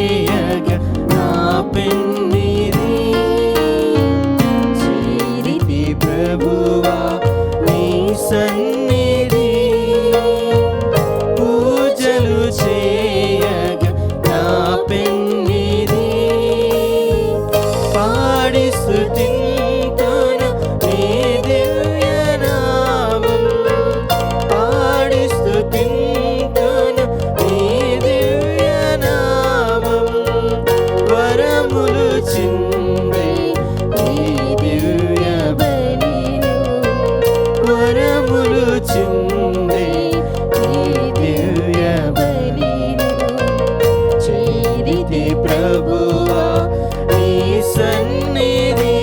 చేయగ నా పెన్నిది చేరితి ప్రభువా నీ సన్నిధి పూజలు చేయగ నా పెన్నిది పాడి స్తుతింతును నీ దివ్యనామం పాడి స్తుతింతును నీ దివ్యనామం వరములు చిందే నీ దివ్య బలిలో వరములు చిందే నీ దివ్య బలిలో చేరితి ప్రభువా నీ సన్నిధి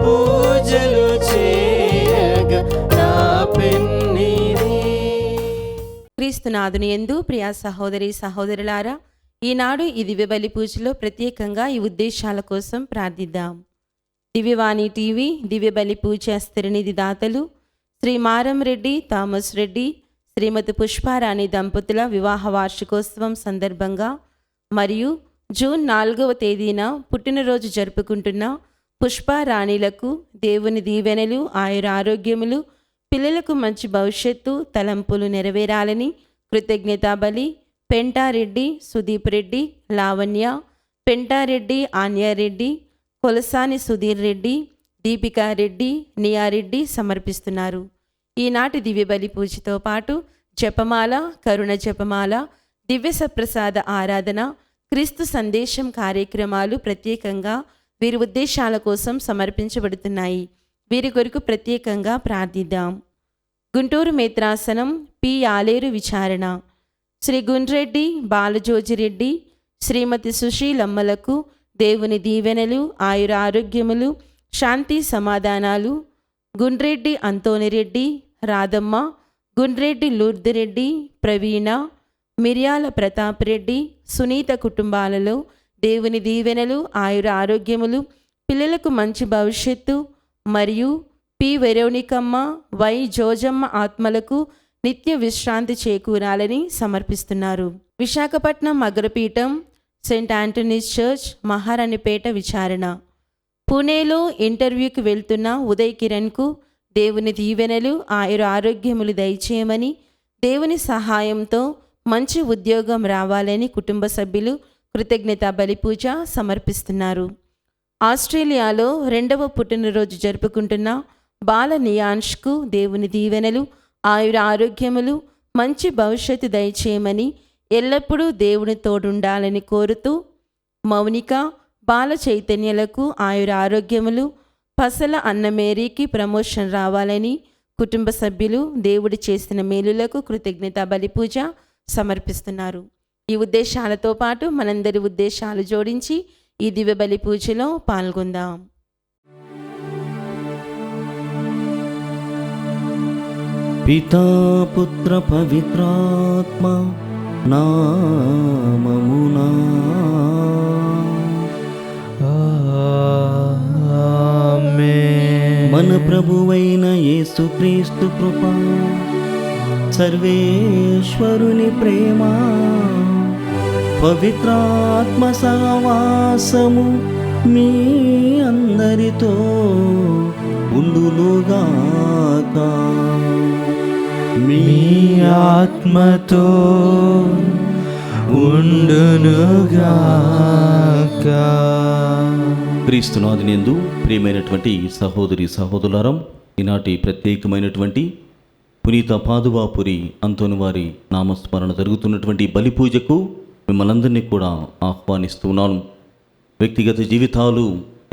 పూజలు చేయగ నా పెన్నిది. క్రీస్తునాథుని యందు ప్రియా సహోదరి సహోదరులారా, ఈనాడు ఈ దివ్య బలి పూజలో ప్రత్యేకంగా ఈ ఉద్దేశాల కోసం ప్రార్థిద్దాం. దివ్యవాణి టీవీ దివ్య బలి పూజ స్థిరనిధి దాతలు శ్రీ మారం రెడ్డి, థామస్ రెడ్డి, శ్రీమతి పుష్పారాణి దంపతుల వివాహ వార్షికోత్సవం సందర్భంగా మరియు జూన్ 4వ తేదీన పుట్టినరోజు జరుపుకుంటున్న పుష్పారాణిలకు దేవుని దీవెనలు, ఆయురారోగ్యములు, పిల్లలకు మంచి భవిష్యత్తు, తలంపులు నెరవేరాలని కృతజ్ఞతాబలి పెంటారెడ్డి, సుదీప్ రెడ్డి, లావణ్య, పెంటారెడ్డి, ఆన్యారెడ్డి, కొలసాని సుధీర్ రెడ్డి, దీపికారెడ్డి, నియారెడ్డి సమర్పిస్తున్నారు. ఈనాటి దివ్య బలి పూజతో పాటు జపమాల, కరుణ జపమాల, దివ్య సప్రసాద ఆరాధన, క్రీస్తు సందేశం కార్యక్రమాలు ప్రత్యేకంగా వీరి ఉద్దేశాల కోసం సమర్పించబడుతున్నాయి. వీరి కొరకు ప్రత్యేకంగా ప్రార్థిద్దాం. గుంటూరు మేత్రాసనం పి ఆలేరు విచారణ శ్రీ గుండ్రెడ్డి బాలజోజిరెడ్డి, శ్రీమతి సుశీలమ్మలకు దేవుని దీవెనలు, ఆయుర ఆరోగ్యములు, శాంతి సమాధానాలు. గుండ్రెడ్డి అంతోనిరెడ్డి, రాధమ్మ, గుండ్రెడ్డి లూర్దిరెడ్డి, ప్రవీణ, మిర్యాల ప్రతాప్ రెడ్డి, సునీత కుటుంబాలలో దేవుని దీవెనలు, ఆయుర ఆరోగ్యములు, పిల్లలకు మంచి భవిష్యత్తు మరియు పి వెరోనికమ్మ, వై జోజమ్మ ఆత్మలకు నిత్య విశ్రాంతి చేకూరాలని సమర్పిస్తున్నారు. విశాఖపట్నం అగ్రపీఠం సెయింట్ ఆంటనీస్ చర్చ్, మహారాణిపేట విచారణ. పూణేలో ఇంటర్వ్యూకి వెళ్తున్న ఉదయ్ కిరణ్కు దేవుని దీవెనలు, ఆయుర ఆరోగ్యములు దయచేయమని, దేవుని సహాయంతో మంచి ఉద్యోగం రావాలని కుటుంబ సభ్యులు కృతజ్ఞతా బలి పూజ సమర్పిస్తున్నారు. ఆస్ట్రేలియాలో 2వ పుట్టినరోజు జరుపుకుంటున్న బాల నియాన్ష్కు దేవుని దీవెనలు, ఆయుర ఆరోగ్యములు, మంచి భవిష్యత్తు దయచేయమని, ఎల్లప్పుడూ దేవుని తోడుండాలని కోరుతూ మౌనిక, బాల చైతన్యలకు ఆయుర ఆరోగ్యములు, పసల అన్నమేరీకి ప్రమోషన్ రావాలని కుటుంబ సభ్యులు దేవుడు చేసిన మేలులకు కృతజ్ఞతా బలి పూజ సమర్పిస్తున్నారు. ఈ ఉద్దేశాలతో పాటు మనందరి ఉద్దేశాలు జోడించి ఈ దివ్య బలి పూజలో పాల్గొందాం. పితా పుత్ర పవిత్రాత్మ నామమునా ఆమేన్. మన ప్రభువైన యేసుక్రీస్తు కృప, సర్వేశ్వరుని ప్రేమ, పవిత్రాత్మ సహవాసము మీ అందరితో ఉండునుగాక. మీ ఆత్మతో ఉండునుగాక. క్రీస్తునాథునియందు ప్రియమైనటువంటి సహోదరి సహోదరులారా, ఈనాటి ప్రత్యేకమైనటువంటి పునీత పాదువాపురి అంతోని వారి నామస్మరణ జరుగుతున్నటువంటి బలి పూజకు మిమ్మల్ని అందరినీ కూడా ఆహ్వానిస్తున్నాను. వ్యక్తిగత జీవితాలు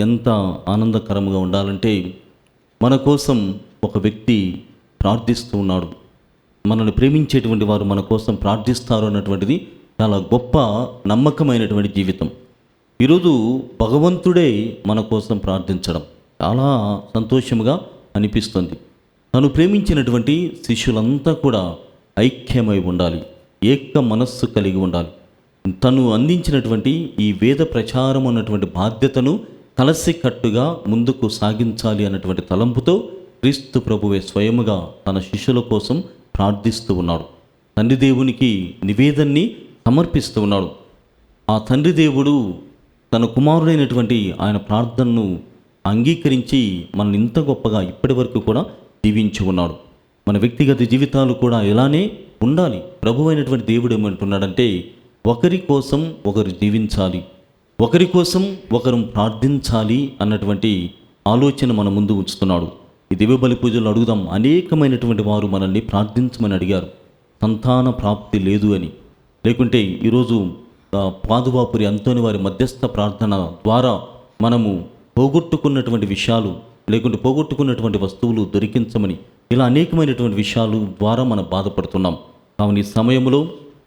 ఎంత ఆనందకరంగా ఉండాలంటే మన కోసం ఒక వ్యక్తి ప్రార్థిస్తూ ఉన్నాడు. మనల్ని ప్రేమించేటువంటి వారు మన కోసం ప్రార్థిస్తారు అన్నటువంటిది చాలా గొప్ప నమ్మకమైనటువంటి జీవితం. ఈరోజు భగవంతుడే మన కోసం ప్రార్థించడం చాలా సంతోషంగా అనిపిస్తుంది. తను ప్రేమించినటువంటి శిష్యులంతా కూడా ఐక్యమై ఉండాలి, ఏక మనస్సు కలిగి ఉండాలి. తను అందించినటువంటి ఈ వేద ప్రచారం అన్నటువంటి బాధ్యతను కలసికట్టుగా ముందుకు సాగించాలి అన్నటువంటి తలంపుతో క్రీస్తు ప్రభువే స్వయముగా తన శిష్యుల కోసం ప్రార్థిస్తూ ఉన్నాడు. తండ్రి దేవునికి నివేదనని సమర్పిస్తూ ఉన్నాడు. ఆ తండ్రి దేవుడు తన కుమారుడైనటువంటి ఆయన ప్రార్థనను అంగీకరించి మనల్ని ఇంత గొప్పగా ఇప్పటి వరకు కూడా దీవించి ఉన్నాడు. మన వ్యక్తిగత జీవితాలు కూడా ఇలానే ఉండాలి. ప్రభు అయినటువంటి దేవుడు ఏమంటున్నాడంటే, ఒకరి కోసం ఒకరు జీవించాలి, ఒకరి కోసం ఒకరు ప్రార్థించాలి అన్నటువంటి ఆలోచన మన ముందు ఉంచుతున్నాడు. ఈ దివ్యబలి పూజలు అడుగుదాం. అనేకమైనటువంటి వారు మనల్ని ప్రార్థించమని అడిగారు, సంతాన ప్రాప్తి లేదు అని. లేకుంటే ఈరోజు పాదువాపురి అంతోని వారి మధ్యస్థ ప్రార్థన ద్వారా మనము పోగొట్టుకున్నటువంటి విషయాలు, లేకుంటే పోగొట్టుకున్నటువంటి వస్తువులు దొరికించమని, ఇలా అనేకమైనటువంటి విషయాలు ద్వారా మనం బాధపడుతున్నాం. కావున ఈ సమయంలో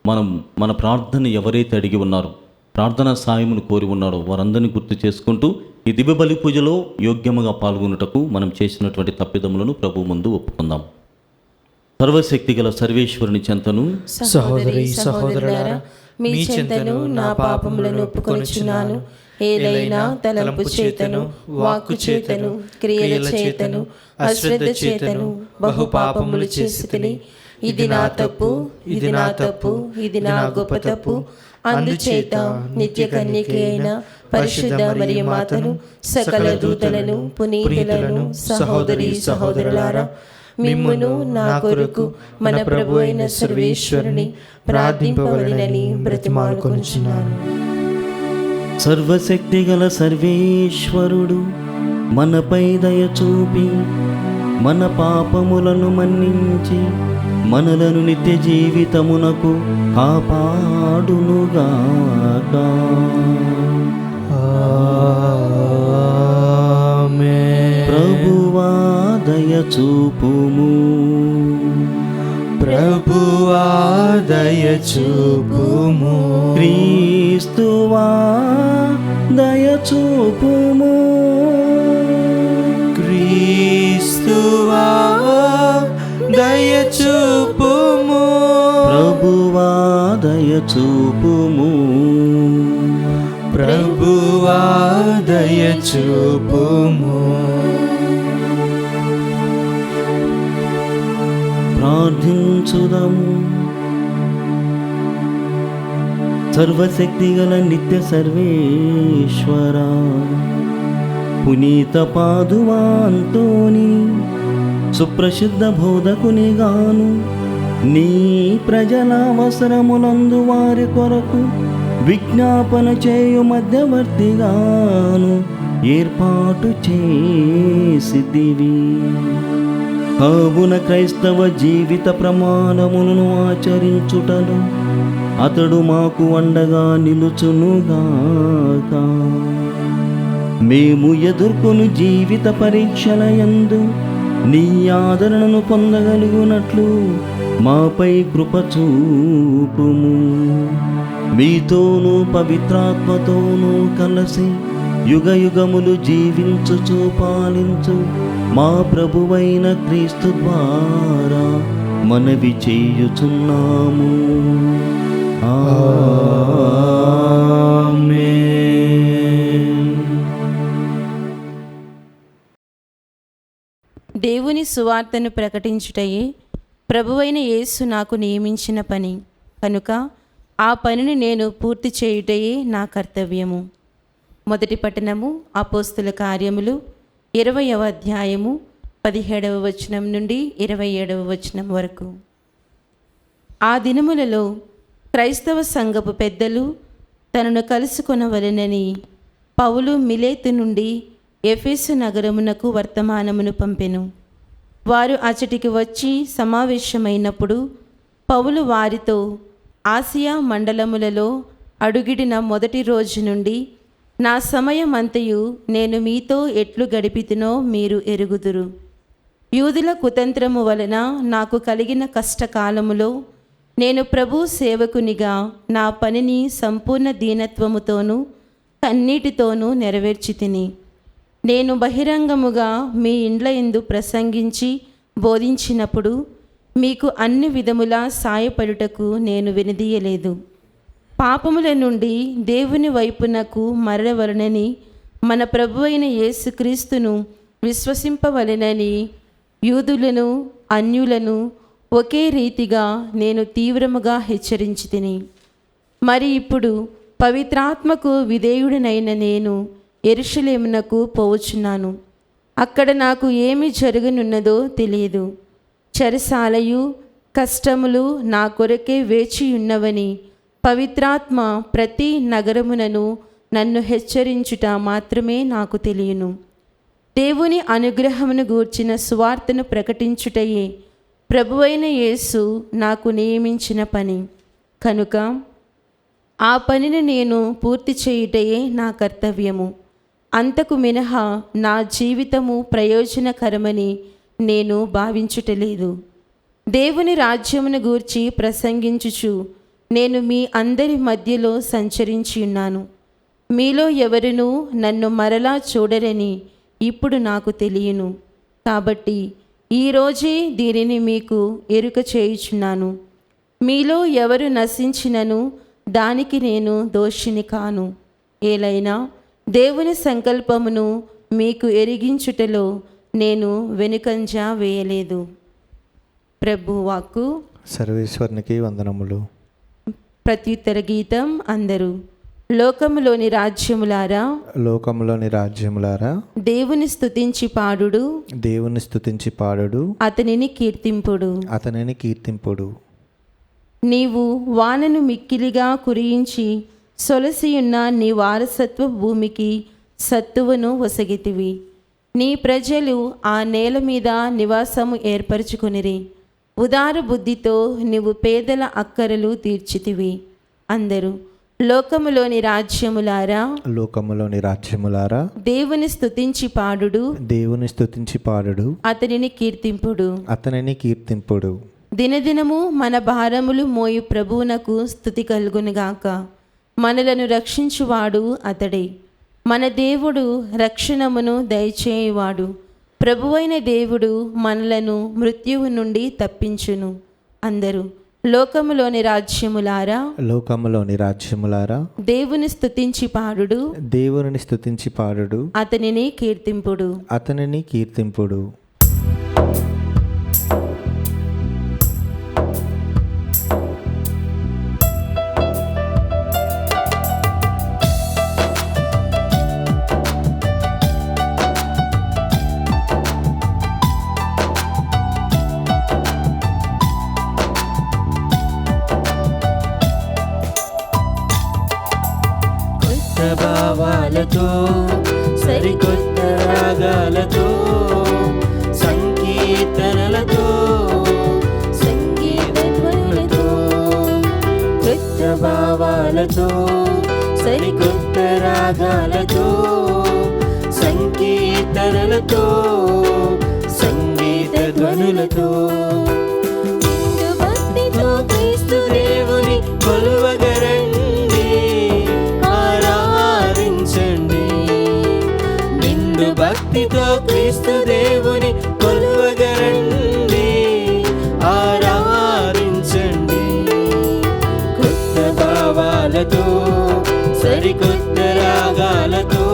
మనం మన ప్రార్థన ఎవరైతే అడిగి ఉన్నారో, ప్రార్థనా సాయమును కోరి ఉన్నారో వారందరినీ గుర్తు చేసుకుంటూ ఈ దివ్య బలి పూజలో యోగ్యముగా పాల్గొనుటకు మనం చేసినటువంటి తప్పిదములను ప్రభు ముందు ఒప్పుకుందాం. సర్వశక్తి గల సర్వేశ్వరుని చెంతను సహోదరి సహోదరులారా, మీ చెంతను నా పాపములను ఒప్పుకొనుచున్నాను. ఏదైనా తలంపు చేతను, వాక్కు చేతను, క్రియల చేతను, అశ్రద్ధ చేతను బహు పాపములు చేసితిని. ఇది నా తప్పు, ఇది నా తప్పు, ఇది నా గొప్ప తప్పు. అందుచేత నిత్య కన్యక అయిన పరిశుద్ధ మరియ మాతను, సకల దూతలను, పునీతులను, సహోదరి సహోదరులారా, మిమ్మును నా కొరకు మన ప్రభు అయిన సర్వేశ్వరుని ప్రార్థింపవలెనని బ్రతిమాలుకొనుచున్నాను. సర్వశక్తి గల సర్వేశ్వరుడు మనపై దయ చూపి మన పాపములను మన్నించి మనలను నిత్య జీవితమునకు కాపాడునుగాక. ఆమేన్. ప్రభువా దయ చూపుము, ప్రభువా దయ చూపుము. క్రీస్తువా దయ చూపుము, క్రీస్తువా దయ చూపుము. ప్రభువా దయ చూపుము, ప్రభువా దయ చూపుము. ప్రార్థించుదము. సర్వశక్తి గల నిత్య సర్వేశ్వరా, పునీత పాదువాంతోని సుప్రసిద్ధ బోధకునిగాను నీ ప్రజల అవసరములందు వారి కొరకు విజ్ఞాపన చేయు మధ్యవర్తిగాను ఏర్పాటు చేసితివి. కావున క్రైస్తవ జీవిత ప్రమాణములను ఆచరించుటలో అతడు మాకు అండగా నిలుచునుగాక. మేము ఎదుర్కొను జీవిత పరీక్షల యందు నీ ఆదరణను పొందగలుగునట్లు మాపై కృప చూపుము. మీతోనూ పవిత్రాత్మతోనూ కలిసి యుగ యుగములు జీవించుచు పాలించు మా ప్రభువైన క్రీస్తు ద్వారా మనవి చేయుచున్నాము. ఆమేన్. దేవుని సువార్తను ప్రకటించుటయే ప్రభువైన యేసు నాకు నియమించిన పని కనుక ఆ పనిని నేను పూర్తి చేయుటయే నా కర్తవ్యము. మొదటి పట్టణము అపోస్తుల కార్యములు 20వ అధ్యాయము 17వ వచనం నుండి 27వ వచనం వరకు. ఆ దినములలో క్రైస్తవ సంఘపు పెద్దలు తనను కలుసుకొనవలెనని పౌలు మిలేతు నుండి ఎఫెసు నగరమునకు వర్తమానమును పంపెను. వారు అచటికి వచ్చి సమావేశమైనప్పుడు పౌలు వారితో, ఆసియా మండలములలో అడుగిడిన మొదటి రోజు నుండి నా సమయమంతయు నేను మీతో ఎట్లు గడిపితినో మీరు ఎరుగుదురు. యూదుల కుతంత్రము వలన నాకు కలిగిన కష్టకాలములో నేను ప్రభు సేవకునిగా నా పనిని సంపూర్ణ దీనత్వముతోనూ కన్నీటితోనూ నెరవేర్చి తిని, నేను బహిరంగముగా మీ ఇండ్ల యందు ప్రసంగించి బోధించినప్పుడు మీకు అన్ని విధములా సాయపడుటకు నేను వెనుదీయలేదు. పాపముల నుండి దేవుని వైపునకు మరలవలనని మన ప్రభువైన యేసుక్రీస్తును విశ్వసింపవలెనని యూదులను అన్యులను ఒకే రీతిగా నేను తీవ్రముగా హెచ్చరించి తిని, మరి ఇప్పుడు పవిత్రాత్మకు విధేయుడినైన నేను యెరూషలేమునకు పోవచ్చున్నాను. అక్కడ నాకు ఏమి జరగనున్నదో తెలియదు. చెరసాలయు కష్టములు నా కొరకే వేచియున్నవని పవిత్రాత్మ ప్రతి నగరమునను నన్ను హెచ్చరించుట మాత్రమే నాకు తెలియను. దేవుని అనుగ్రహమును గూర్చిన సువార్తను ప్రకటించుటయే ప్రభువైన యేసు నాకు నియమించిన పని కనుక ఆ పనిని నేను పూర్తి చేయుటయే నా కర్తవ్యము. అంతకు మినహా నా జీవితము ప్రయోజనకరమని నేను భావించుటలేదు. దేవుని రాజ్యమును గూర్చి ప్రసంగించుచు నేను మీ అందరి మధ్యలో సంచరించి ఉన్నాను. మీలో ఎవరునూ నన్ను మరలా చూడరని ఇప్పుడు నాకు తెలియను. కాబట్టి ఈరోజే దీనిని మీకు ఎరుక చేయుచున్నాను. మీలో ఎవరు నశించినను దానికి నేను దోషిని కాను. ఏలైనా దేవుని సంకల్పమును మీకు ఎరిగించుటలో నేను వెనుకంజ వేయలేదు. ప్రభు వాక్కు. సర్వేశ్వరునికి వందనములు. ప్రత్యుత్తర గీతం. అందరూ లోకములోని రాజ్యములారా, లోకములోని రాజ్యములారా, దేవుని స్తుతించి పాడుడు, దేవుని స్తుతించి పాడుడు, అతనిని కీర్తింపుడు. అతనిని కీర్తింపుడు. నీవు వానను మిక్కిలిగా కురియించి సొలసియున్న నీ వారసత్వ భూమికి సత్తువను ఒసగితివి. నీ ప్రజలు ఆ నేల మీద నివాసము ఏర్పరచుకొనిరి. ఉదార బుద్ధితో నీవు పేదల అక్కరలు తీర్చితివి. అందరూ లోకములోని రాజ్యములారా, లోకములోని రాజ్యములారా, దేవుని స్తుతించి పాడుడు, దేవుని స్తుతించి పాడుడు, అతనిని కీర్తింపుడు. అతనిని కీర్తింపుడు. దినదినము మన భారములు మోయు ప్రభువునకు స్తుతి కలుగునుగాక. మనలను రక్షించువాడు అతడే. మన దేవుడు రక్షణమును దయచేయువాడు. ప్రభువైన దేవుడు మనలను మృత్యువు నుండి తప్పించును. అందరూ లోకములోని రాజ్యములారా, లోకములోని రాజ్యములారా, దేవుని స్తుతించి పాడుడు, దేవుని స్తుతించి పాడుడు, అతనిని కీర్తింపుడు. అతనిని కీర్తింపుడు. భావాలతో సరికొత్త రాగాలతో సంకీర్తనలతో సంగీత ధ్వనులతో కొత్త భావాలతో సరికొత్త రాగాలతో సంకీర్తనలతో సంగీత ధ్వనులతో భక్తితో క్రీస్తు దేవుని కొలువగరండి, భక్తితో క్రీస్తు దేవుని కొలువగరండి, ఆరాధించండి. కొత్త భావాలతో సరికొత్త రాగాలతో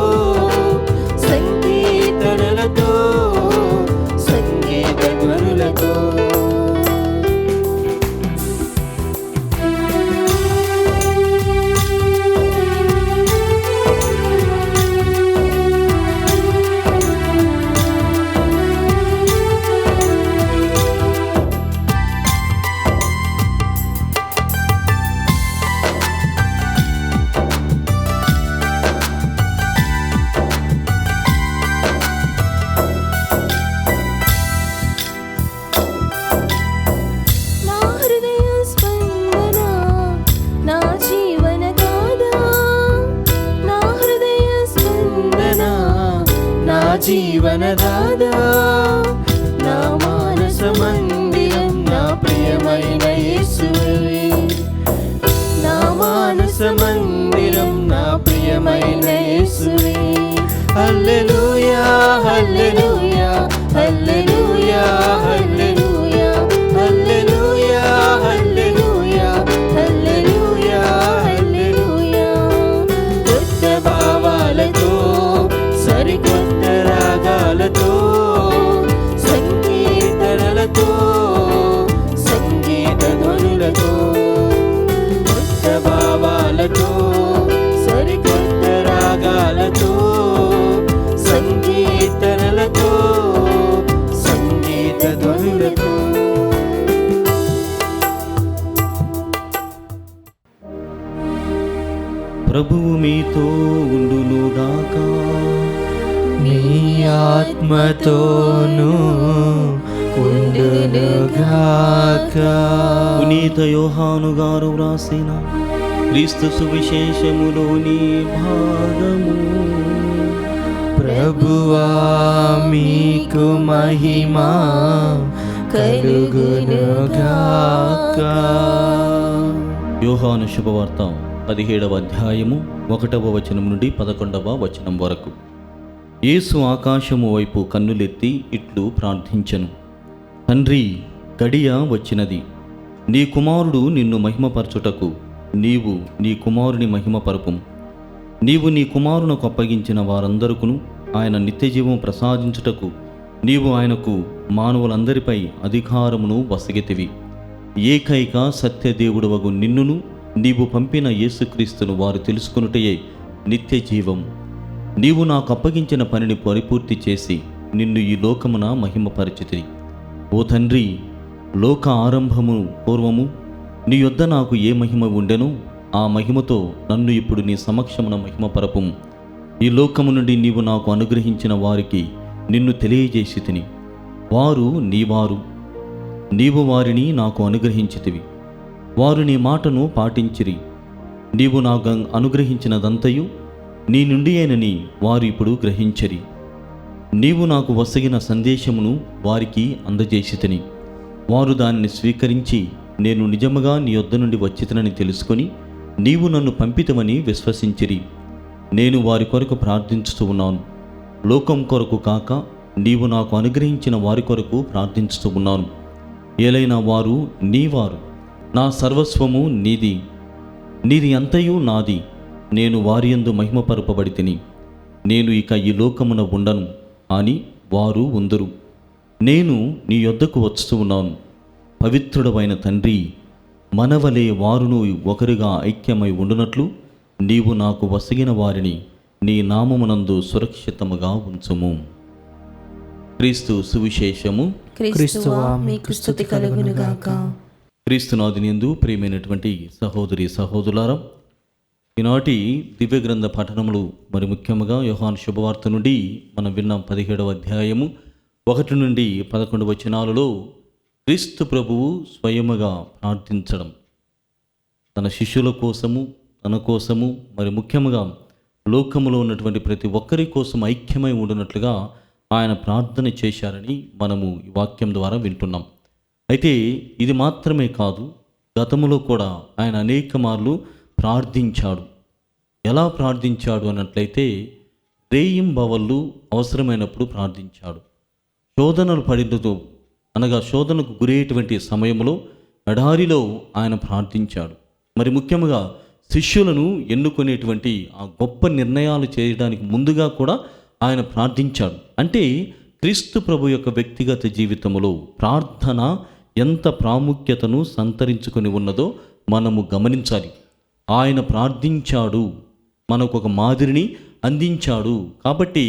సంకీర్తనలతో సంగీత ధ్వనులతో జీవనదాదా, నా మానస మందిరం, నా ప్రియమైన యేసువే. నా మానస మందిరం, నా ప్రియమైన యేసువే. హల్లెలూయా హల్లెలూయా హల్లెలూయా హల్లెలూయా హల్లెలూయా హల్లెలూయా హల్లెలూయా హల్లెలూయా. కొత్త భావాలతో సరికొత్త రాగాలతో సంకీర్తనలతో సంగీత ధ్వనులతో కొత్త భావాలతో మీతో ఉండునుగాక. మీ ఆత్మతోనూ ఉండునుగాక. పునీత యోహాను గారు వ్రాసిన క్రీస్తు సువిశేషములోని భాగము. ప్రభువా మీకు మహిమ కలుగునుగాక. యోహాను శుభవార్త 17వ అధ్యాయము 1వ వచనం నుండి 11వ వచనం వరకు. యేసు ఆకాశము వైపు కన్నులెత్తి ఇట్లు ప్రార్థించెను. తండ్రి, గడియ వచ్చినది. నీ కుమారుడు నిన్ను మహిమపరచుటకు నీవు నీ కుమారుని మహిమపరపుము. నీవు నీ కుమారునకు అప్పగించిన వారందరికును ఆయన నిత్యజీవం ప్రసాదించుటకు నీవు ఆయనకు మానవులందరిపై అధికారమును వసగితివి. ఏకైక సత్యదేవుడవగు నిన్నును నీవు పంపిన యేసుక్రీస్తును వారు తెలుసుకొనుటయే నిత్యజీవం. నీవు నాకు అప్పగించిన పనిని పరిపూర్తి చేసి నిన్ను ఈ లోకమున మహిమపరిచితివి. ఓ తండ్రి, లోక ఆరంభము పూర్వము నీ యొద్ద నాకు ఏ మహిమ ఉండెనో ఆ మహిమతో నన్ను ఇప్పుడు నీ సమక్షమున మహిమపరపుము. ఈ లోకము నుండి నీవు నాకు అనుగ్రహించిన వారికి నిన్ను తెలియజేసి తిని వారు నీవారు, నీవు వారిని నాకు అనుగ్రహించితివి. వారు నీ మాటను పాటించిరి. నీవు నాకు అనుగ్రహించినదంతయు నీ నుండి అయినని వారు ఇప్పుడు గ్రహించరి. నీవు నాకు వసగిన సందేశమును వారికి అందజేసితిని. వారు దానిని స్వీకరించి నేను నిజముగా నీ యొద్ద నుండి వచ్చితనని తెలుసుకొని నీవు నన్ను పంపితవని విశ్వసించిరి. నేను వారి కొరకు ప్రార్థించుతూ ఉన్నాను. లోకం కొరకు కాక నీవు నాకు అనుగ్రహించిన వారి కొరకు ప్రార్థించుతూ ఉన్నాను. ఏలైనా వారు నీవారు, నా సర్వస్వము నీది, నీది అంతయు నాది. నేను వారి యందు మహిమపరపబడి తిని నేను ఇక ఈ లోకమున ఉండను అని వారు ఉందురు. నేను నీ యొద్దకు వస్తూ ఉన్నాను. పవిత్రుడవైన తండ్రి, మనవలే వారును ఒకరుగా ఐక్యమై ఉండునట్లు నీవు నాకు వసగిన వారిని నీ నామమునందు సురక్షితముగా ఉంచుము. క్రీస్తు సువిశేషము. క్రీస్తువా మీకు స్తుతి కలుగునుగాక. క్రీస్తునాథునియందు ప్రియమైనటువంటి సహోదరి సహోదరులారా, ఈనాటి దివ్య గ్రంథ పఠనములు మరి ముఖ్యముగా యోహాను శుభవార్త నుండి మనం విన్నాం. 17వ అధ్యాయము 1 నుండి 11 వచనాలలో క్రీస్తు ప్రభువు స్వయముగా ప్రార్థించడం, తన శిష్యుల కోసము, తన కోసము, మరి ముఖ్యముగా లోకములో ఉన్నటువంటి ప్రతి ఒక్కరి కోసం ఐక్యమై ఉండినట్లుగా ఆయన ప్రార్థన చేశారని మనము ఈ వాక్యం ద్వారా వింటున్నాం. అయితే ఇది మాత్రమే కాదు, గతములో కూడా ఆయన అనేక మార్లు ప్రార్థించాడు. ఎలా ప్రార్థించాడు అన్నట్లయితే రేయింబవళ్ళు అవసరమైనప్పుడు ప్రార్థించాడు. శోధనలు పడినతో అనగా శోధనకు గురయ్యేటువంటి సమయంలో ఎడారిలో ఆయన ప్రార్థించాడు. మరి ముఖ్యంగా శిష్యులను ఎన్నుకునేటువంటి ఆ గొప్ప నిర్ణయాలు చేయడానికి ముందుగా కూడా ఆయన ప్రార్థించాడు. అంటే క్రీస్తు ప్రభు యొక్క వ్యక్తిగత జీవితంలో ప్రార్థన ఎంత ప్రాముఖ్యతను సంతరించుకొని ఉన్నదో మనము గమనించాలి. ఆయన ప్రార్థించాడు, మనకు ఒక మాదిరిని అందించాడు. కాబట్టి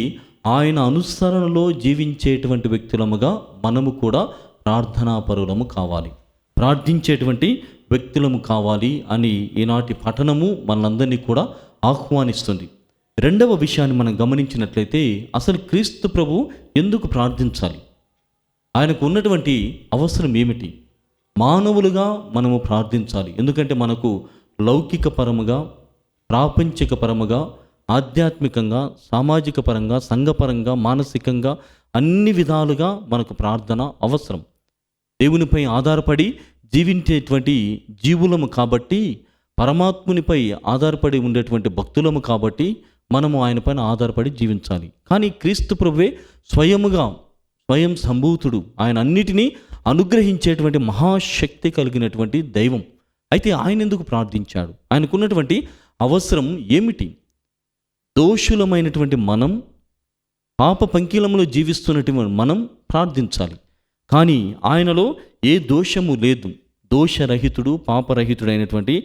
ఆయన అనుసరణలో జీవించేటువంటి వ్యక్తులముగా మనము కూడా ప్రార్థనాపరులము కావాలి, ప్రార్థించేటువంటి వ్యక్తులము కావాలి అని ఈనాటి పఠనము మనందరినీ కూడా ఆహ్వానిస్తుంది. రెండవ విషయాన్ని మనం గమనించినట్లయితే అసలు క్రీస్తు ప్రభు ఎందుకు ప్రార్థించాలి? ఆయనకు ఉన్నటువంటి అవసరం ఏమిటి? మానవులుగా మనము ప్రార్థించాలి. ఎందుకంటే మనకు లౌకిక పరముగా, ప్రాపంచిక పరముగా, ఆధ్యాత్మికంగా, సామాజిక పరంగా, సంఘపరంగా, మానసికంగా అన్ని విధాలుగా మనకు ప్రార్థన అవసరం. దేవునిపై ఆధారపడి జీవించేటువంటి జీవులము కాబట్టి, పరమాత్మునిపై ఆధారపడి ఉండేటువంటి భక్తులము కాబట్టి మనము ఆయన పైన ఆధారపడి జీవించాలి. కానీ క్రీస్తు ప్రభువే స్వయం సంభూతుడు, ఆయన అన్నిటినీ అనుగ్రహించేటువంటి మహాశక్తి కలిగినటువంటి దైవం. అయితే ఆయన ఎందుకు ప్రార్థించాడు? ఆయనకున్నటువంటి అవసరం ఏమిటి? దోషులమైనటువంటి మనం, పాప పంకిలంలో జీవిస్తున్నటువంటి మనం ప్రార్థించాలి. కానీ ఆయనలో ఏ దోషము లేదు, దోషరహితుడు, పాపరహితుడైనటువంటి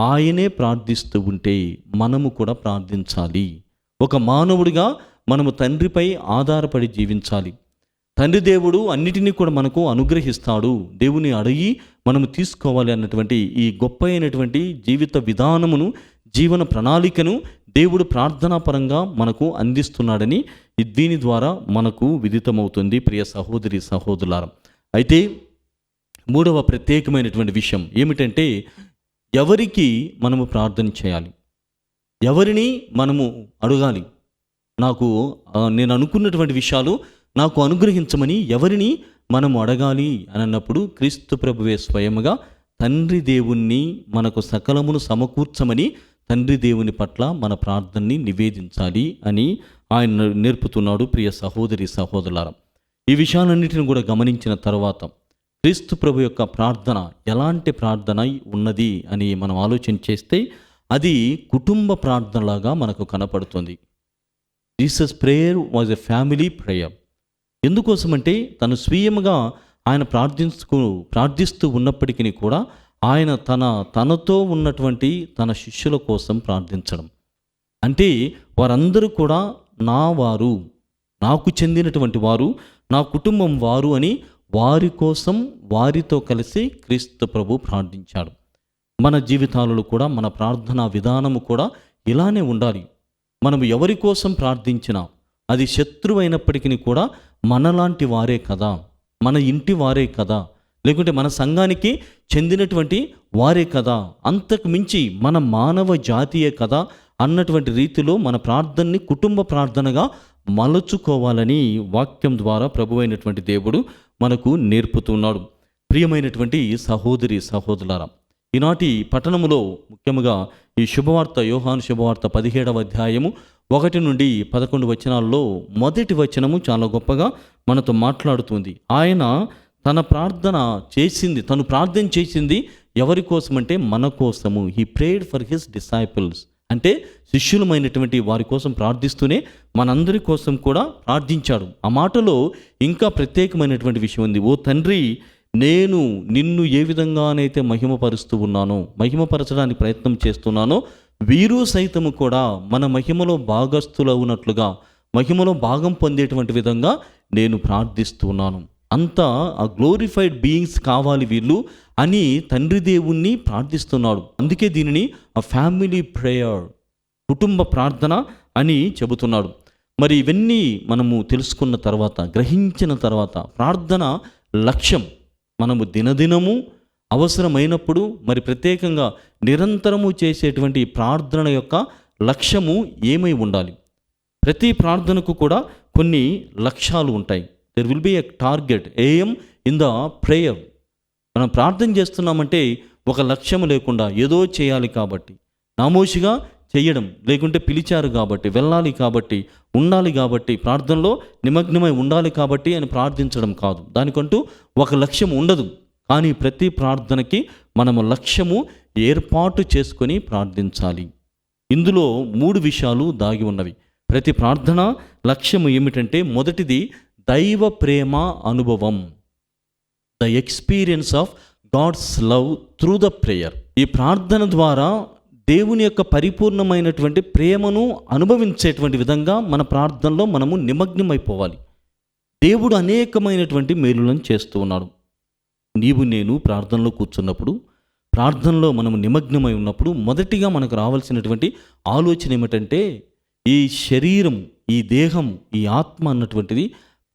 ఆయనే ప్రార్థిస్తూ ఉంటే మనము కూడా ప్రార్థించాలి. ఒక మానవుడిగా మనము తండ్రిపై ఆధారపడి జీవించాలి. తండ్రి దేవుడు అన్నిటినీ కూడా మనకు అనుగ్రహిస్తాడు. దేవుని అడిగి మనము తీసుకోవాలి అన్నటువంటి ఈ గొప్ప అయినటువంటి జీవిత విధానమును, జీవన ప్రణాళికను దేవుడు ప్రార్థనాపరంగా మనకు అందిస్తున్నాడని దీని ద్వారా మనకు విదితమవుతుంది ప్రియ సహోదరి సహోదరులారా. అయితే మూడవ ప్రత్యేకమైనటువంటి విషయం ఏమిటంటే, ఎవరికి మనము ప్రార్థన చేయాలి, ఎవరిని మనము అడగాలి. నేను అనుకున్నటువంటి విషయాలు నాకు అనుగ్రహించమని ఎవరిని మనము అడగాలి అని అన్నప్పుడు క్రీస్తు ప్రభువే స్వయముగా తండ్రి దేవుణ్ణి మనకు సకలమును సమకూర్చమని తండ్రి దేవుని పట్ల మన ప్రార్థనని నివేదించాలి అని ఆయన నేర్పుతున్నాడు ప్రియ సహోదరి సహోదరులారా. ఈ విషయాలన్నిటిని కూడా గమనించిన తర్వాత క్రీస్తు ప్రభు యొక్క ప్రార్థన ఎలాంటి ప్రార్థన ఉన్నది అని మనం ఆలోచన చేస్తే అది కుటుంబ ప్రార్థనలాగా మనకు కనపడుతుంది. Jesus prayer was a family prayer. ఎందుకోసమంటే తను స్వీయముగా ఆయన ప్రార్థిస్తూ ఉన్నప్పటికీ కూడా ఆయన తనతో ఉన్నటువంటి తన శిష్యుల కోసం ప్రార్థించడం. అంటే వారందరూ కూడా నా వారు, నాకు చెందినటువంటి వారు, నా కుటుంబం వారు అని వారి కోసం వారితో కలిసి క్రీస్తు ప్రభు ప్రార్థించాడు. మన జీవితాలలో కూడా మన ప్రార్థనా విధానము కూడా ఇలానే ఉండాలి. మనం ఎవరి కోసం ప్రార్థించినా అది శత్రువైనప్పటికీ కూడా మనలాంటి వారే కదా, మన ఇంటి వారే కదా, లేకుంటే మన సంఘానికి చెందినటువంటి వారే కదా, అంతకు మించి మన మానవ జాతీయే కదా అన్నటువంటి రీతిలో మన ప్రార్థనని కుటుంబ ప్రార్థనగా మలచుకోవాలని వాక్యం ద్వారా ప్రభువైనటువంటి దేవుడు మనకు నేర్పుతున్నాడు. ప్రియమైనటువంటి సహోదరి సహోదరులారా, ఈనాటి పట్టణములో ముఖ్యంగా ఈ శుభవార్త, యోహాను శుభవార్త 17వ అధ్యాయము 1 నుండి 11 వచనాల్లో మొదటి వచనము చాలా గొప్పగా మనతో మాట్లాడుతుంది. ఆయన తను ప్రార్థన చేసింది ఎవరి కోసమంటే మన కోసము. He prayed for his disciples, అంటే శిష్యులమైనటువంటి వారి కోసం ప్రార్థిస్తూనే మనందరి కోసం కూడా ప్రార్థించాడు. ఆ మాటలో ఇంకా ప్రత్యేకమైనటువంటి విషయం ఉంది. ఓ తండ్రి, నేను నిన్ను ఏ విధంగానైతే మహిమపరచడానికి ప్రయత్నం చేస్తున్నానో వీరు సైతము కూడా మన మహిమలో భాగస్థులవునట్లుగా, మహిమలో భాగం పొందేటువంటి విధంగా నేను ప్రార్థిస్తున్నాను. అంతా ఆ గ్లోరిఫైడ్ బీయింగ్స్ కావాలి వీళ్ళు అని తండ్రి దేవుణ్ణి ప్రార్థిస్తున్నాడు. అందుకే దీనిని ఆ ఫ్యామిలీ ప్రేయర్, కుటుంబ ప్రార్థన అని చెబుతున్నాడు. మరి ఇవన్నీ మనము తెలుసుకున్న తర్వాత, గ్రహించిన తర్వాత ప్రార్థన లక్ష్యం మనము దినదినము అవసరమైనప్పుడు మరి ప్రత్యేకంగా నిరంతరము చేసేటువంటి ప్రార్థన యొక్క లక్ష్యము ఏమై ఉండాలి? ప్రతి ప్రార్థనకు కూడా కొన్ని లక్ష్యాలు ఉంటాయి. There will be a target, aim in the prayer. మనం ప్రార్థన చేస్తున్నామంటే ఒక లక్ష్యం లేకుండా ఏదో చేయాలి కాబట్టి, నామోషిగా చేయడం, లేకుంటే పిలిచారు కాబట్టి వెళ్ళాలి కాబట్టి, ఉండాలి కాబట్టి, ప్రార్థనలో నిమగ్నమై ఉండాలి కాబట్టి అని ప్రార్థించడం కాదు. దానికంటూ ఒక లక్ష్యం ఉండదు. కానీ ప్రతి ప్రార్థనకి మనము లక్ష్యము ఏర్పాటు చేసుకొని ప్రార్థించాలి. ఇందులో 3 విషయాలు దాగి ఉన్నవి. ప్రతి ప్రార్థన లక్ష్యము ఏమిటంటే, మొదటిది దైవ ప్రేమ అనుభవం, the experience of God's love through the prayer. ఈ ప్రార్థన ద్వారా దేవుని యొక్క పరిపూర్ణమైనటువంటి ప్రేమను అనుభవించేటువంటి విధంగా మన ప్రార్థనలో మనము నిమగ్నమైపోవాలి. దేవుడు అనేకమైనటువంటి మేలులను చేస్తూ ఉన్నాడు. నేను ప్రార్థనలో కూర్చున్నప్పుడు, ప్రార్థనలో మనము నిమగ్నమై ఉన్నప్పుడు మొదటిగా మనకు రావాల్సినటువంటి ఆలోచన ఏమిటంటే, ఈ శరీరం, ఈ దేహం, ఈ ఆత్మ అన్నటువంటిది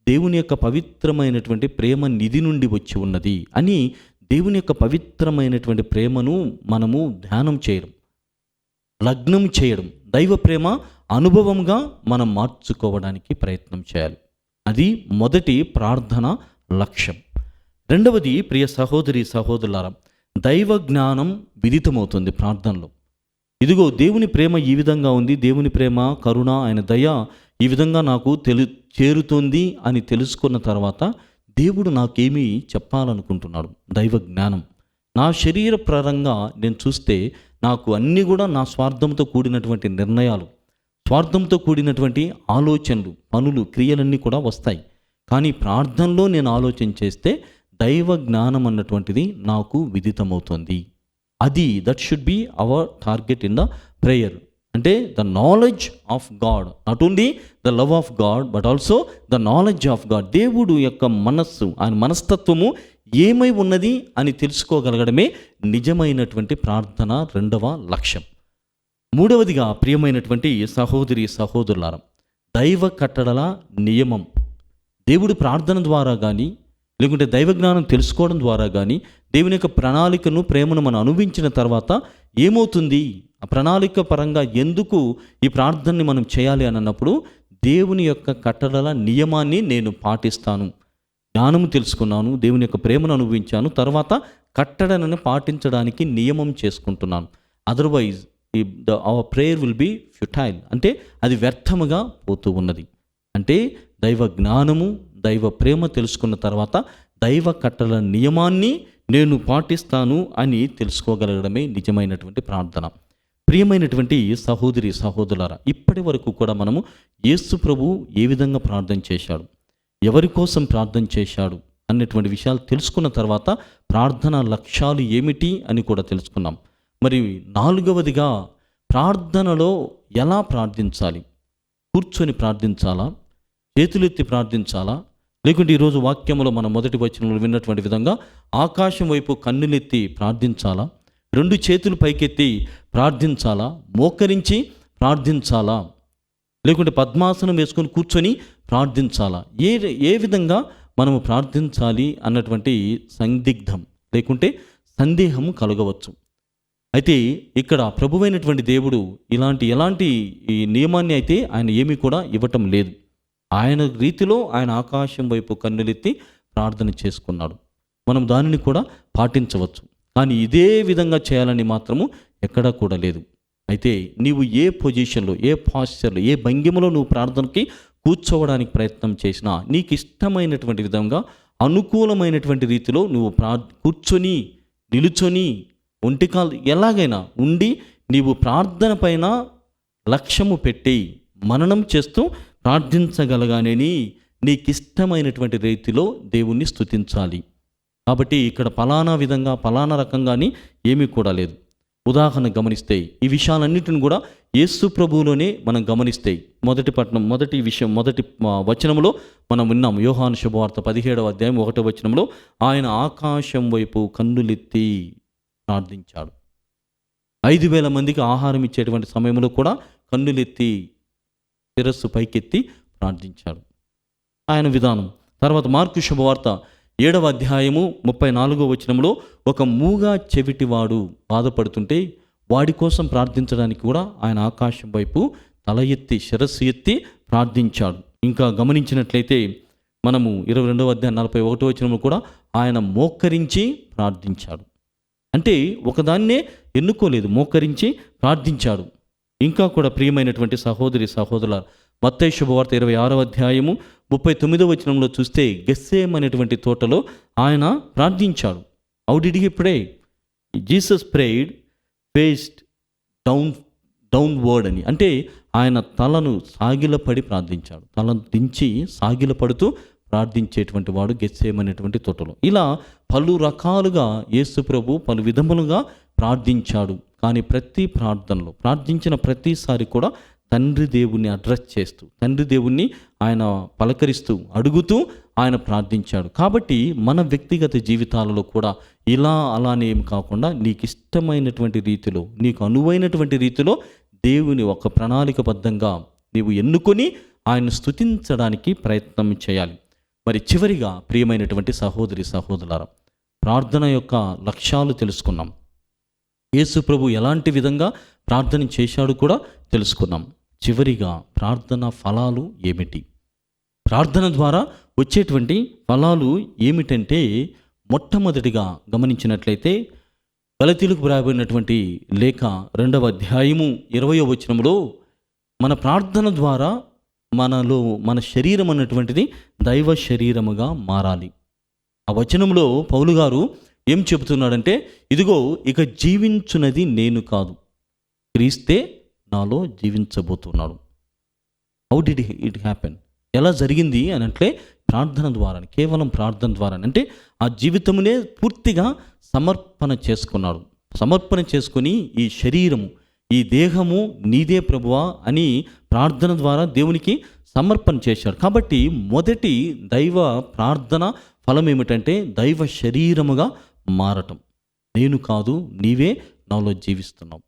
దేవుని యొక్క పవిత్రమైనటువంటి ప్రేమ నిధి నుండి వచ్చి ఉన్నది అని దేవుని యొక్క పవిత్రమైనటువంటి ప్రేమను మనము ధ్యానం చేయడం, లగ్నం చేయడం, దైవ ప్రేమ అనుభవంగా మనం మార్చుకోవడానికి ప్రయత్నం చేయాలి. అది మొదటి ప్రార్థన లక్ష్యం. రెండవది, ప్రియ సహోదరి సహోదరులారా, దైవ జ్ఞానం విదితమవుతుంది ప్రార్థనలో. ఇదిగో దేవుని ప్రేమ ఈ విధంగా ఉంది, దేవుని ప్రేమ, కరుణ, ఆయన దయ ఈ విధంగా నాకు చేరుతుంది అని తెలుసుకున్న తర్వాత దేవుడు నాకేమీ చెప్పాలనుకుంటున్నాడు. దైవ జ్ఞానం. నా శరీర పరంగా నేను చూస్తే నాకు అన్నీ కూడా నా స్వార్థంతో కూడినటువంటి నిర్ణయాలు, స్వార్థంతో కూడినటువంటి ఆలోచనలు, పనులు, క్రియలన్నీ కూడా వస్తాయి. కానీ ప్రార్థనలో నేను ఆలోచన చేస్తే దైవ జ్ఞానం అన్నటువంటిది నాకు విదితమవుతుంది. That should be our target in the prayer. అంటే the knowledge of God, not only the love of God but also the knowledge of God. దేవుడు యొక్క మనస్సు, ఆయన మనస్తత్వము ఏమై ఉన్నది అని తెలుసుకోగలగడమే నిజమైనటువంటి ప్రార్థన రెండవ లక్ష్యం. మూడవదిగా ప్రియమైనటువంటి సహోదరి సహోదరులారా, దైవ కట్టడల నియమం. దేవుడు ప్రార్థన ద్వారా కానీ లేకుంటే దైవ జ్ఞానం తెలుసుకోవడం ద్వారా కానీ దేవుని యొక్క ప్రణాళికను ప్రేమను మనం అనుభవించిన తర్వాత ఏమవుతుంది, ఆ ప్రణాళిక పరంగా ఎందుకు ఈ ప్రార్థనని మనం చేయాలి అని అన్నప్పుడు, దేవుని యొక్క కట్టడల నియమాన్ని నేను పాటిస్తాను, జ్ఞానము తెలుసుకున్నాను, దేవుని యొక్క ప్రేమను అనుభవించాను, తర్వాత కట్టడలను పాటించడానికి నియమం చేసుకుంటున్నాను. Otherwise our prayer will be futile, అంటే అది వ్యర్థముగా పోతూ ఉన్నది. అంటే దైవ జ్ఞానము దైవ ప్రేమ తెలుసుకున్న తర్వాత దైవ కట్టడల నియమాన్ని నేను పాటిస్తాను అని తెలుసుకోగలగడమే నిజమైనటువంటి ప్రార్థన. ప్రియమైనటువంటి సహోదరి సహోదరులారా, ఇప్పటి వరకు కూడా మనము యేసు ప్రభు ఏ విధంగా ప్రార్థన చేశాడు, ఎవరి కోసం ప్రార్థన చేశాడు అన్నటువంటి విషయాలు తెలుసుకున్న తర్వాత ప్రార్థన లక్ష్యాలు ఏమిటి అని కూడా తెలుసుకున్నాం. మరి నాలుగవదిగా ప్రార్థనలో ఎలా ప్రార్థించాలి, కూర్చొని ప్రార్థించాలా, చేతులెత్తి ప్రార్థించాలా, లేకుంటే ఈరోజు వాక్యంలో మనం మొదటి వచనంలో విన్నటువంటి విధంగా ఆకాశం వైపు కన్నులెత్తి ప్రార్థించాలా, రెండు చేతులు పైకెత్తి ప్రార్థించాలా, మోకరించి ప్రార్థించాలా, లేకుంటే పద్మాసనం వేసుకొని కూర్చొని ప్రార్థించాలా, ఏ విధంగా మనము ప్రార్థించాలి అన్నటువంటి సందిగ్ధం లేకుంటే సందేహం కలగవచ్చు. అయితే ఇక్కడ ప్రభువైనటువంటి దేవుడు ఎలాంటి ఈ నియమాన్ని అయితే ఆయన ఏమీ కూడా ఇవ్వటం లేదు. ఆయన రీతిలో ఆయన ఆకాశం వైపు కన్నులెత్తి ప్రార్థన చేసుకున్నాడు. మనం దానిని కూడా పాటించవచ్చు, కానీ ఇదే విధంగా చేయాలని మాత్రము ఎక్కడా కూడా లేదు. అయితే నీవు ఏ పొజిషన్లో, ఏ పాస్చర్లో, ఏ భంగిమలో నువ్వు ప్రార్థనకి కూర్చోవడానికి ప్రయత్నం చేసినా నీకు ఇష్టమైనటువంటి విధంగా అనుకూలమైనటువంటి రీతిలో నువ్వు కూర్చొని, నిలుచొని, ఒంటికాలు ఎలాగైనా ఉండి నీవు ప్రార్థన పైన లక్ష్యము పెట్టి మననం చేస్తూ ప్రార్థించగలగానేని నీకిష్టమైనటువంటి రీతిలో దేవుణ్ణి స్తుతించాలి. కాబట్టి ఇక్కడ పలానా విధంగా పలానా రకంగాని ఏమీ కూడా లేదు. ఉదాహరణ గమనిస్తే ఈ విషయాలన్నిటిని కూడా యేసు ప్రభువులోనే మనం గమనిస్తే మొదటి వచనంలో మనం విన్నాం. యోహాను శుభవార్త 17వ అధ్యాయం 1వ వచనంలో ఆయన ఆకాశం వైపు కన్నులెత్తి ప్రార్థించాడు. 5,000 మందికి ఆహారం ఇచ్చేటువంటి సమయంలో కూడా కన్నులెత్తి శిరస్సు పైకెత్తి ప్రార్థించాడు. ఆయన విధానం. తర్వాత మార్కు శుభవార్త 7వ అధ్యాయము 34వ వచనంలో ఒక మూగా చెవిటివాడు బాధపడుతుంటే వాడి కోసం ప్రార్థించడానికి కూడా ఆయన ఆకాశం వైపు తల ఎత్తి శిరస్సు ఎత్తి ప్రార్థించాడు. ఇంకా గమనించినట్లయితే మనము 22వ అధ్యాయం 41వ వచనంలో కూడా ఆయన మోకరించి ప్రార్థించాడు. అంటే ఒకదాన్నే ఎన్నుకోలేదు, మోకరించి ప్రార్థించాడు. ఇంకా కూడా ప్రియమైనటువంటి సహోదరి సహోదరుల, మత్తయి శుభవార్త 26వ అధ్యాయము 39వ వచనంలో చూస్తే గెస్సేమ్ అనేటువంటి తోటలో ఆయన ప్రార్థించాడు. How did he pray? Jesus prayed faced downward అని, అంటే ఆయన తలను సాగిలపడి ప్రార్థించాడు. తలను దించి సాగిలపడుతూ ప్రార్థించేటువంటి వాడు గెస్సేమ్ అనేటువంటి తోటలో. ఇలా పలు రకాలుగా యేసు ప్రభు పలు విధములుగా ప్రార్థించాడు. కానీ ప్రతి ప్రార్థనలో ప్రార్థించిన ప్రతిసారి కూడా తండ్రి దేవుణ్ణి అడ్రస్ చేస్తూ, తండ్రి దేవుణ్ణి ఆయన పలకరిస్తూ, అడుగుతూ ఆయన ప్రార్థించాడు. కాబట్టి మన వ్యక్తిగత జీవితాలలో కూడా ఇలా అలానే ఏం కాకుండా నీకు ఇష్టమైనటువంటి రీతిలో, నీకు అనువైనటువంటి రీతిలో దేవుని ఒక ప్రణాళికబద్ధంగా నీవు ఎన్నుకొని ఆయన స్తుతించడానికి ప్రయత్నం చేయాలి. మరి చివరిగా ప్రియమైనటువంటి సహోదరి సహోదరులారా, ప్రార్థన యొక్క లక్ష్యాలు తెలుసుకున్నాం. యేసు ప్రభు ఎలాంటి విధంగా ప్రార్థన చేశాడు కూడా తెలుసుకున్నాం. చివరిగా ప్రార్థన ఫలాలు ఏమిటి, ప్రార్థన ద్వారా వచ్చేటువంటి ఫలాలు ఏమిటంటే, మొట్టమొదటిగా గమనించినట్లయితే గలతీయులకు వ్రాయబడినటువంటి లేఖ 2వ అధ్యాయము 20వ వచనంలో మన ప్రార్థన ద్వారా మన శరీరం అన్నటువంటిది దైవ శరీరముగా మారాలి. ఆ వచనంలో పౌలు గారు ఏం చెబుతున్నాడంటే, ఇదిగో ఇక జీవించున్నది నేను కాదు, క్రీస్తే నాలో జీవించబోతున్నాడు. How did it happen? ఎలా జరిగింది అని అంటే ప్రార్థన ద్వారా, కేవలం ప్రార్థన ద్వారా. అంటే ఆ జీవితమునే పూర్తిగా సమర్పణ చేసుకున్నాడు. సమర్పణ చేసుకొని ఈ శరీరము, ఈ దేహము నీదే ప్రభువా అని ప్రార్థన ద్వారా దేవునికి సమర్పణ చేశాడు. కాబట్టి మొదటి దైవ ప్రార్థన ఫలం ఏమిటంటే దైవ శరీరముగా మారటం. నేను కాదు, నీవే నాలో జీవిస్తున్నావు.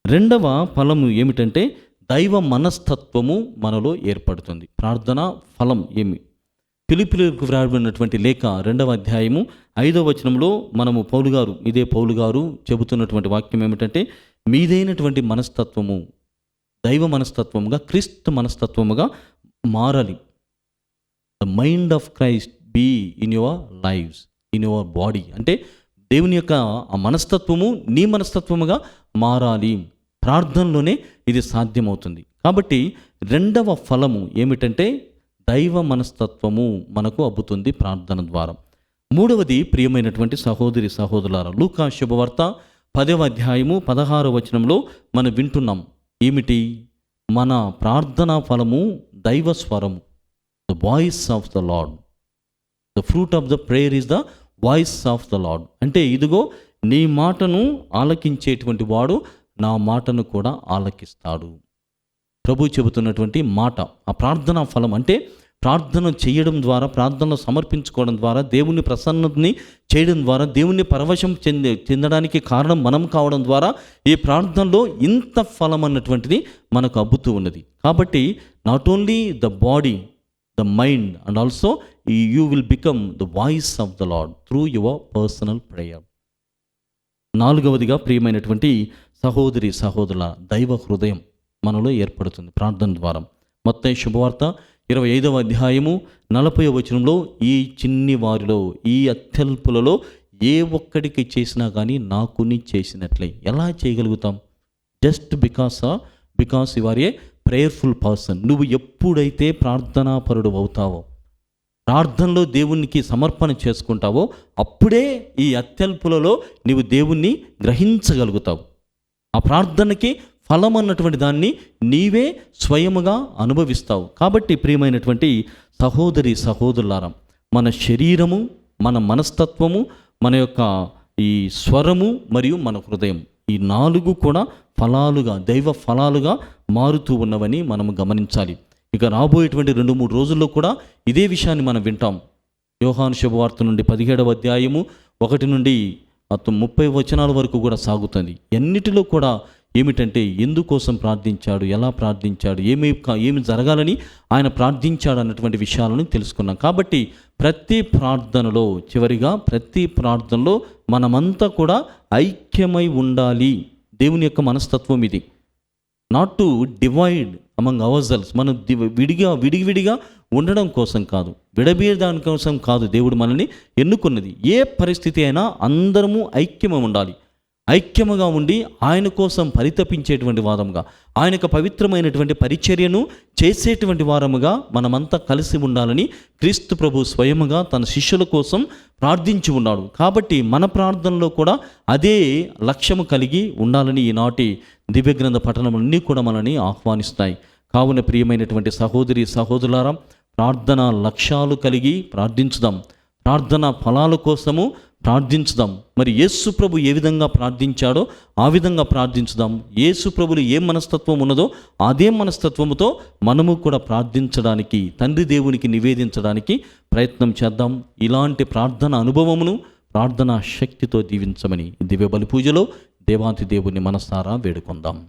రెండవ ఫలము ఏమిటంటే దైవ మనస్తత్వము మనలో ఏర్పడుతుంది. ప్రార్థన ఫలం ఏమి? ఫిలిప్పీయులకు వ్రాయబడినటువంటి లేఖ 2వ అధ్యాయము 5వ వచనంలో మనము ఇదే పౌలు గారు చెబుతున్నటువంటి వాక్యం ఏమిటంటే, మీదైనటువంటి మనస్తత్వము దైవ మనస్తత్వముగా, క్రీస్తు మనస్తత్వముగా మారాలి. The mind of Christ be in your lives, in your body. అంటే దేవుని యొక్క ఆ మనస్తత్వము నీ మనస్తత్వముగా మారాలి. ప్రార్థనలోనే ఇది సాధ్యమవుతుంది. కాబట్టి రెండవ ఫలము ఏమిటంటే దైవ మనస్తత్వము మనకు అబ్బుతుంది ప్రార్థన ద్వారా. మూడవది ప్రియమైనటువంటి సహోదరి సహోదరులారా, లూకా శుభవార్త 10వ అధ్యాయము 16వ వచనంలో మనం వింటున్నాం. ఏమిటి? మన ప్రార్థనా ఫలము దైవ స్వరము, the voice of the lord. The fruit of the prayer is the voice of the lord. అంటే ఇదిగో నీ మాటను ఆలకించేటువంటి వాడు నా మాటను కూడా ఆలకిస్తాడు. ప్రభు చెబుతున్నటువంటి మాట, ఆ ప్రార్థనా ఫలం అంటే ప్రార్థన చేయడం ద్వారా, ప్రార్థనలో సమర్పించుకోవడం ద్వారా, దేవుని ప్రసన్నతని చేయడం ద్వారా, దేవుని పరవశం చెందడానికి కారణం మనం కావడం ద్వారా ఈ ప్రార్థనలో ఇంత ఫలం అన్నటువంటిది మనకు అబ్బుతూ ఉన్నది. కాబట్టి not only the body, the mind and also you will become the voice of the lord through your personal prayer. నాలుగవదిగా ప్రియమైనటువంటి సహోదరి సహోదరుల దైవ హృదయం మనలో ఏర్పడుతుంది ప్రార్థన ద్వారా. మత్తయి శుభవార్త 25వ అధ్యాయము 40వ వచనంలో, ఈ చిన్ని వారిలో, ఈ అత్యల్పులలో ఏ ఒక్కడికి చేసినా కానీ నాకుని చేసినట్లే. ఎలా చేయగలుగుతాం? Just because you are a prayerful person. నువ్వు ఎప్పుడైతే ప్రార్థనాపరుడు అవుతావో, ప్రార్థనలో దేవునికి సమర్పణ చేసుకుంటావో, అప్పుడే ఈ అత్యల్పులలో నీవు దేవుణ్ణి గ్రహించగలుగుతావు. ఆ ప్రార్థనకి ఫలం అన్నటువంటి దాన్ని నీవే స్వయముగా అనుభవిస్తావు. కాబట్టి ప్రియమైనటువంటి సహోదరి సహోదరులారా, మన శరీరము, మన మనస్తత్వము, మన యొక్క ఈ స్వరము మరియు మన హృదయం, ఈ 4 కూడా ఫలాలుగా, దైవ ఫలాలుగా మారుతూ ఉన్నవని మనం గమనించాలి. ఇక రాబోయేటువంటి 2-3 రోజుల్లో కూడా ఇదే విషయాన్ని మనం వింటాం. యోహాను శుభవార్త నుండి 17వ అధ్యాయము 1 నుండి 30 వచనాల వరకు కూడా సాగుతుంది. ఎన్నిటిలో కూడా ఏమిటంటే ఎందుకోసం ప్రార్థించాడు, ఎలా ప్రార్థించాడు, ఏమి జరగాలని ఆయన ప్రార్థించాడు అన్నటువంటి విషయాలను తెలుసుకున్నాం. కాబట్టి ప్రతి ప్రార్థనలో మనమంతా కూడా ఐక్యమై ఉండాలి. దేవుని యొక్క మనస్తత్వం ఇది. Not to divide among ourselves. మనం విడివిడిగా ఉండడం కోసం కాదు, విడబీయడాని కోసం కాదు దేవుడు మనల్ని ఎన్నుకున్నది. ఏ పరిస్థితి అయినా అందరము ఐక్యమై ఉండాలి. ఐక్యముగా ఉండి ఆయన కోసం పరితపించేటువంటి వారముగా, ఆయనకు పవిత్రమైనటువంటి పరిచర్యను చేసేటువంటి వారముగా మనమంతా కలిసి ఉండాలని క్రీస్తు ప్రభు స్వయముగా తన శిష్యుల కోసం ప్రార్థించి ఉన్నాడు. కాబట్టి మన ప్రార్థనలో కూడా అదే లక్ష్యము కలిగి ఉండాలని ఈనాటి దివ్యగ్రంథ పఠనములన్నీ కూడా మనల్ని ఆహ్వానిస్తాయి. కావున ప్రియమైనటువంటి సహోదరి సహోదరులారా, ప్రార్థన లక్ష్యాలు కలిగి ప్రార్థించుదాం. ప్రార్థన ఫలాల కోసము ప్రార్థించుదాం. మరి యేసు ప్రభు ఏ విధంగా ప్రార్థించాడో ఆ విధంగా ప్రార్థించుదాం. యేసు ప్రభులు ఏ మనస్తత్వం ఉన్నదో అదే మనస్తత్వముతో మనము కూడా ప్రార్థించడానికి, తండ్రి దేవునికి నివేదించడానికి ప్రయత్నం చేద్దాం. ఇలాంటి ప్రార్థన అనుభవమును, ప్రార్థనా శక్తితో దీవించమని దివ్య బలి పూజలో దేవాతి దేవుని మనసారా వేడుకొందాం.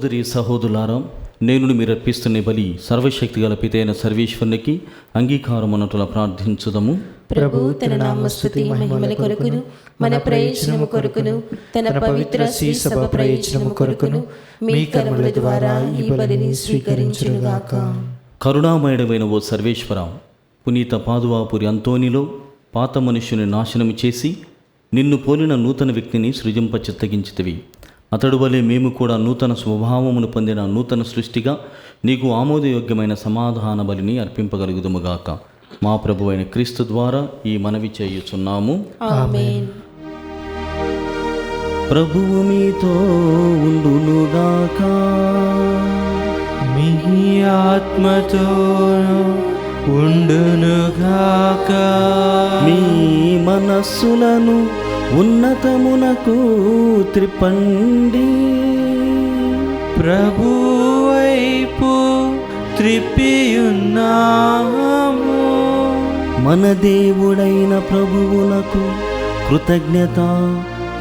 సహోదరి సహోదరులారా, నేను మీరు అర్పిస్తున్న బలి సర్వశక్తి గల పితైన సర్వేశ్వరునికి అంగీకారమునటుల ప్రార్థించుదము. ప్రభు తన నామస్తుతి మహిమల కొరకును మన ప్రయోజనము కొరకును తన పవిత్ర శ్రీ సభ ప్రయోజనము కొరకును మీ కర్మల ద్వారా ఈ బలిని స్వీకరించునుగాక. కరుణామయుడమైన ఓ సర్వేశ్వర, పునీత పాదువాపురి అంతోనిలో పాత మనుష్యుని నాశనము చేసి నిన్ను పోలిన నూతన వ్యక్తిని సృజింప చిత్తగించితివి. అతడు వలె మేము కూడా నూతన స్వభావమును పొందిన నూతన సృష్టిగా నీకు ఆమోదయోగ్యమైన సమాధాన బలిని అర్పింపగలుగుదుముగాక. మా ప్రభు అయిన క్రీస్తు ద్వారా ఈ మనవి చేయుచున్నాము. ఆమేన్. ప్రభువు మీతో ఉండునుగాక. మీ ఆత్మతో ఉండునుగాక. మీ మనస్సులను ఉన్నతమునకు త్రిప్పండి. ప్రభు వైపు త్రిప్పియున్నాము. మన దేవుడైన ప్రభువునకు కృతజ్ఞత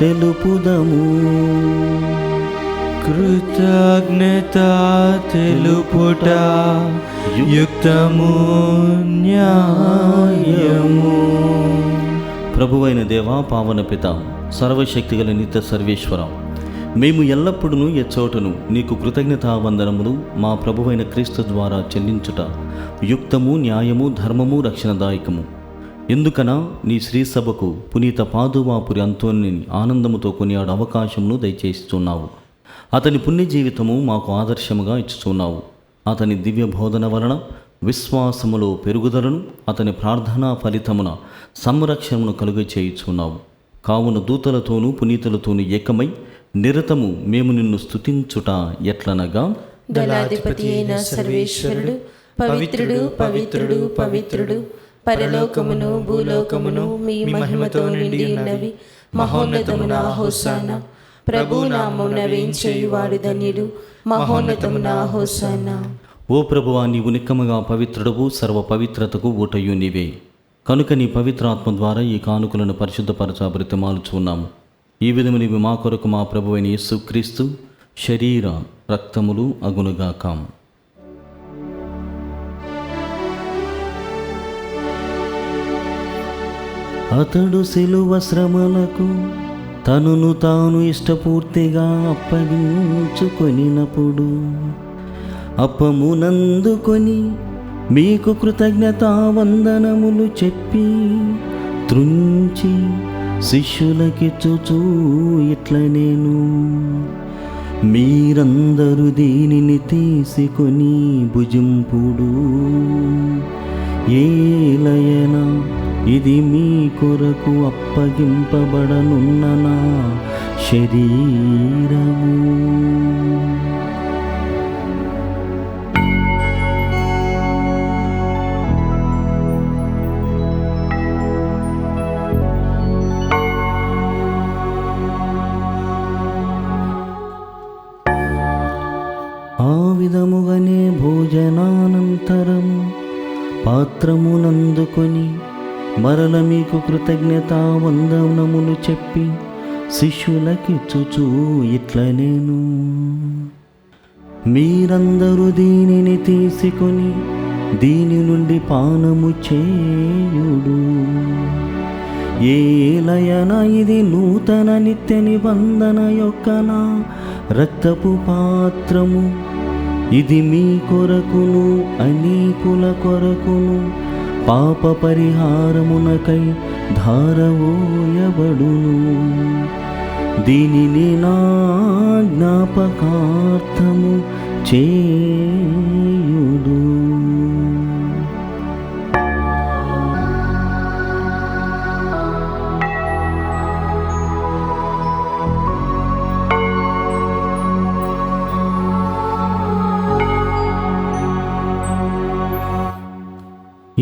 తెలుపుదము. కృతజ్ఞత తెలుపుట యుక్తము, న్యాయము. ప్రభువైన దేవా, పావన పిత, సర్వశక్తిగల నిత్య సర్వేశ్వర, మేము ఎల్లప్పుడూ ఎచ్చోటను నీకు కృతజ్ఞతావందనములు మా ప్రభువైన క్రీస్తు ద్వారా చెల్లించుట యుక్తము, న్యాయము, ధర్మము, రక్షణదాయకము. ఎందుకనా నీ శ్రీసభకు పునీత పాదువాపురి అంతోని ఆనందముతో కొనియాడు అవకాశమును దయచేస్తున్నావు. అతని పుణ్య జీవితము మాకు ఆదర్శముగా ఇచ్చుచున్నావు. అతని దివ్య బోధన వలన విశ్వాసములో పెరుగుదలను, అతని ప్రార్థనా ఫలితమున సంరక్షణను కలుగ చేయుచున్నావు. కావున దూతలతోనూ పునీతులతోనూ ఏకమై నిరతము మేము నిన్ను స్తుతించుట ఎట్లనగా, దళాధిపతి అయిన సర్వేశ్వరుడు పవిత్రుడు పవిత్రుడు పవిత్రుడు, పరలోకమును భూలోకమును మీ మహిమతో నిండి ఉన్నవి. మహోన్నతమున హోసానా. ప్రభు నామమున వేంచేయువాడు ధన్యుడు. మహోన్నతమున హోసానా. ఓ ప్రభువా, నీవు నిక్కముగా పవిత్రుడవు, సర్వ పవిత్రతకు ఊటయు నీవే. కనుక నీ పవిత్రాత్మ ద్వారా ఈ కానుకలను పరిశుద్ధపరచ బ్రతిమాలుచున్నాము. ఈ విధము నీవు మా కొరకు మా ప్రభువైన యేసుక్రీస్తు శరీర రక్తములు అగునుగాక. అతడు శిలువ శ్రమలకు తనును తాను ఇష్టపూర్తిగా అప్పగించుకొనినప్పుడు అప్పమునందుకొని మీకు కృతజ్ఞతావందనములు చెప్పి త్రుంచి శిష్యులకిచ్చుచూ ఇట్ల నేను, మీరందరూ దీనిని తీసుకొని భుజింపుడు. ఏలయన ఇది మీ కొరకు అప్పగింపబడనున్న నా శరీరము. ఆ విధముగానే భోజనానంతరము పాత్రమునందుకొని మరల మీకు కృతజ్ఞతావందనములు చెప్పి శిష్యులకిచ్చుచూ ఇట్ల నేను, మీరందరూ దీనిని తీసుకొని దీని నుండి పానము చేయుడు. ఏలయన ఇది నూతన నిత్య నిబంధన యొక్క నా రక్తపు పాత్రము. ఇది మీ కొరకును అనేకుల కొరకును పాప పరిహారమునకై ధారవోయబడును. దీనిని నా జ్ఞాపకార్థము చేయుడు.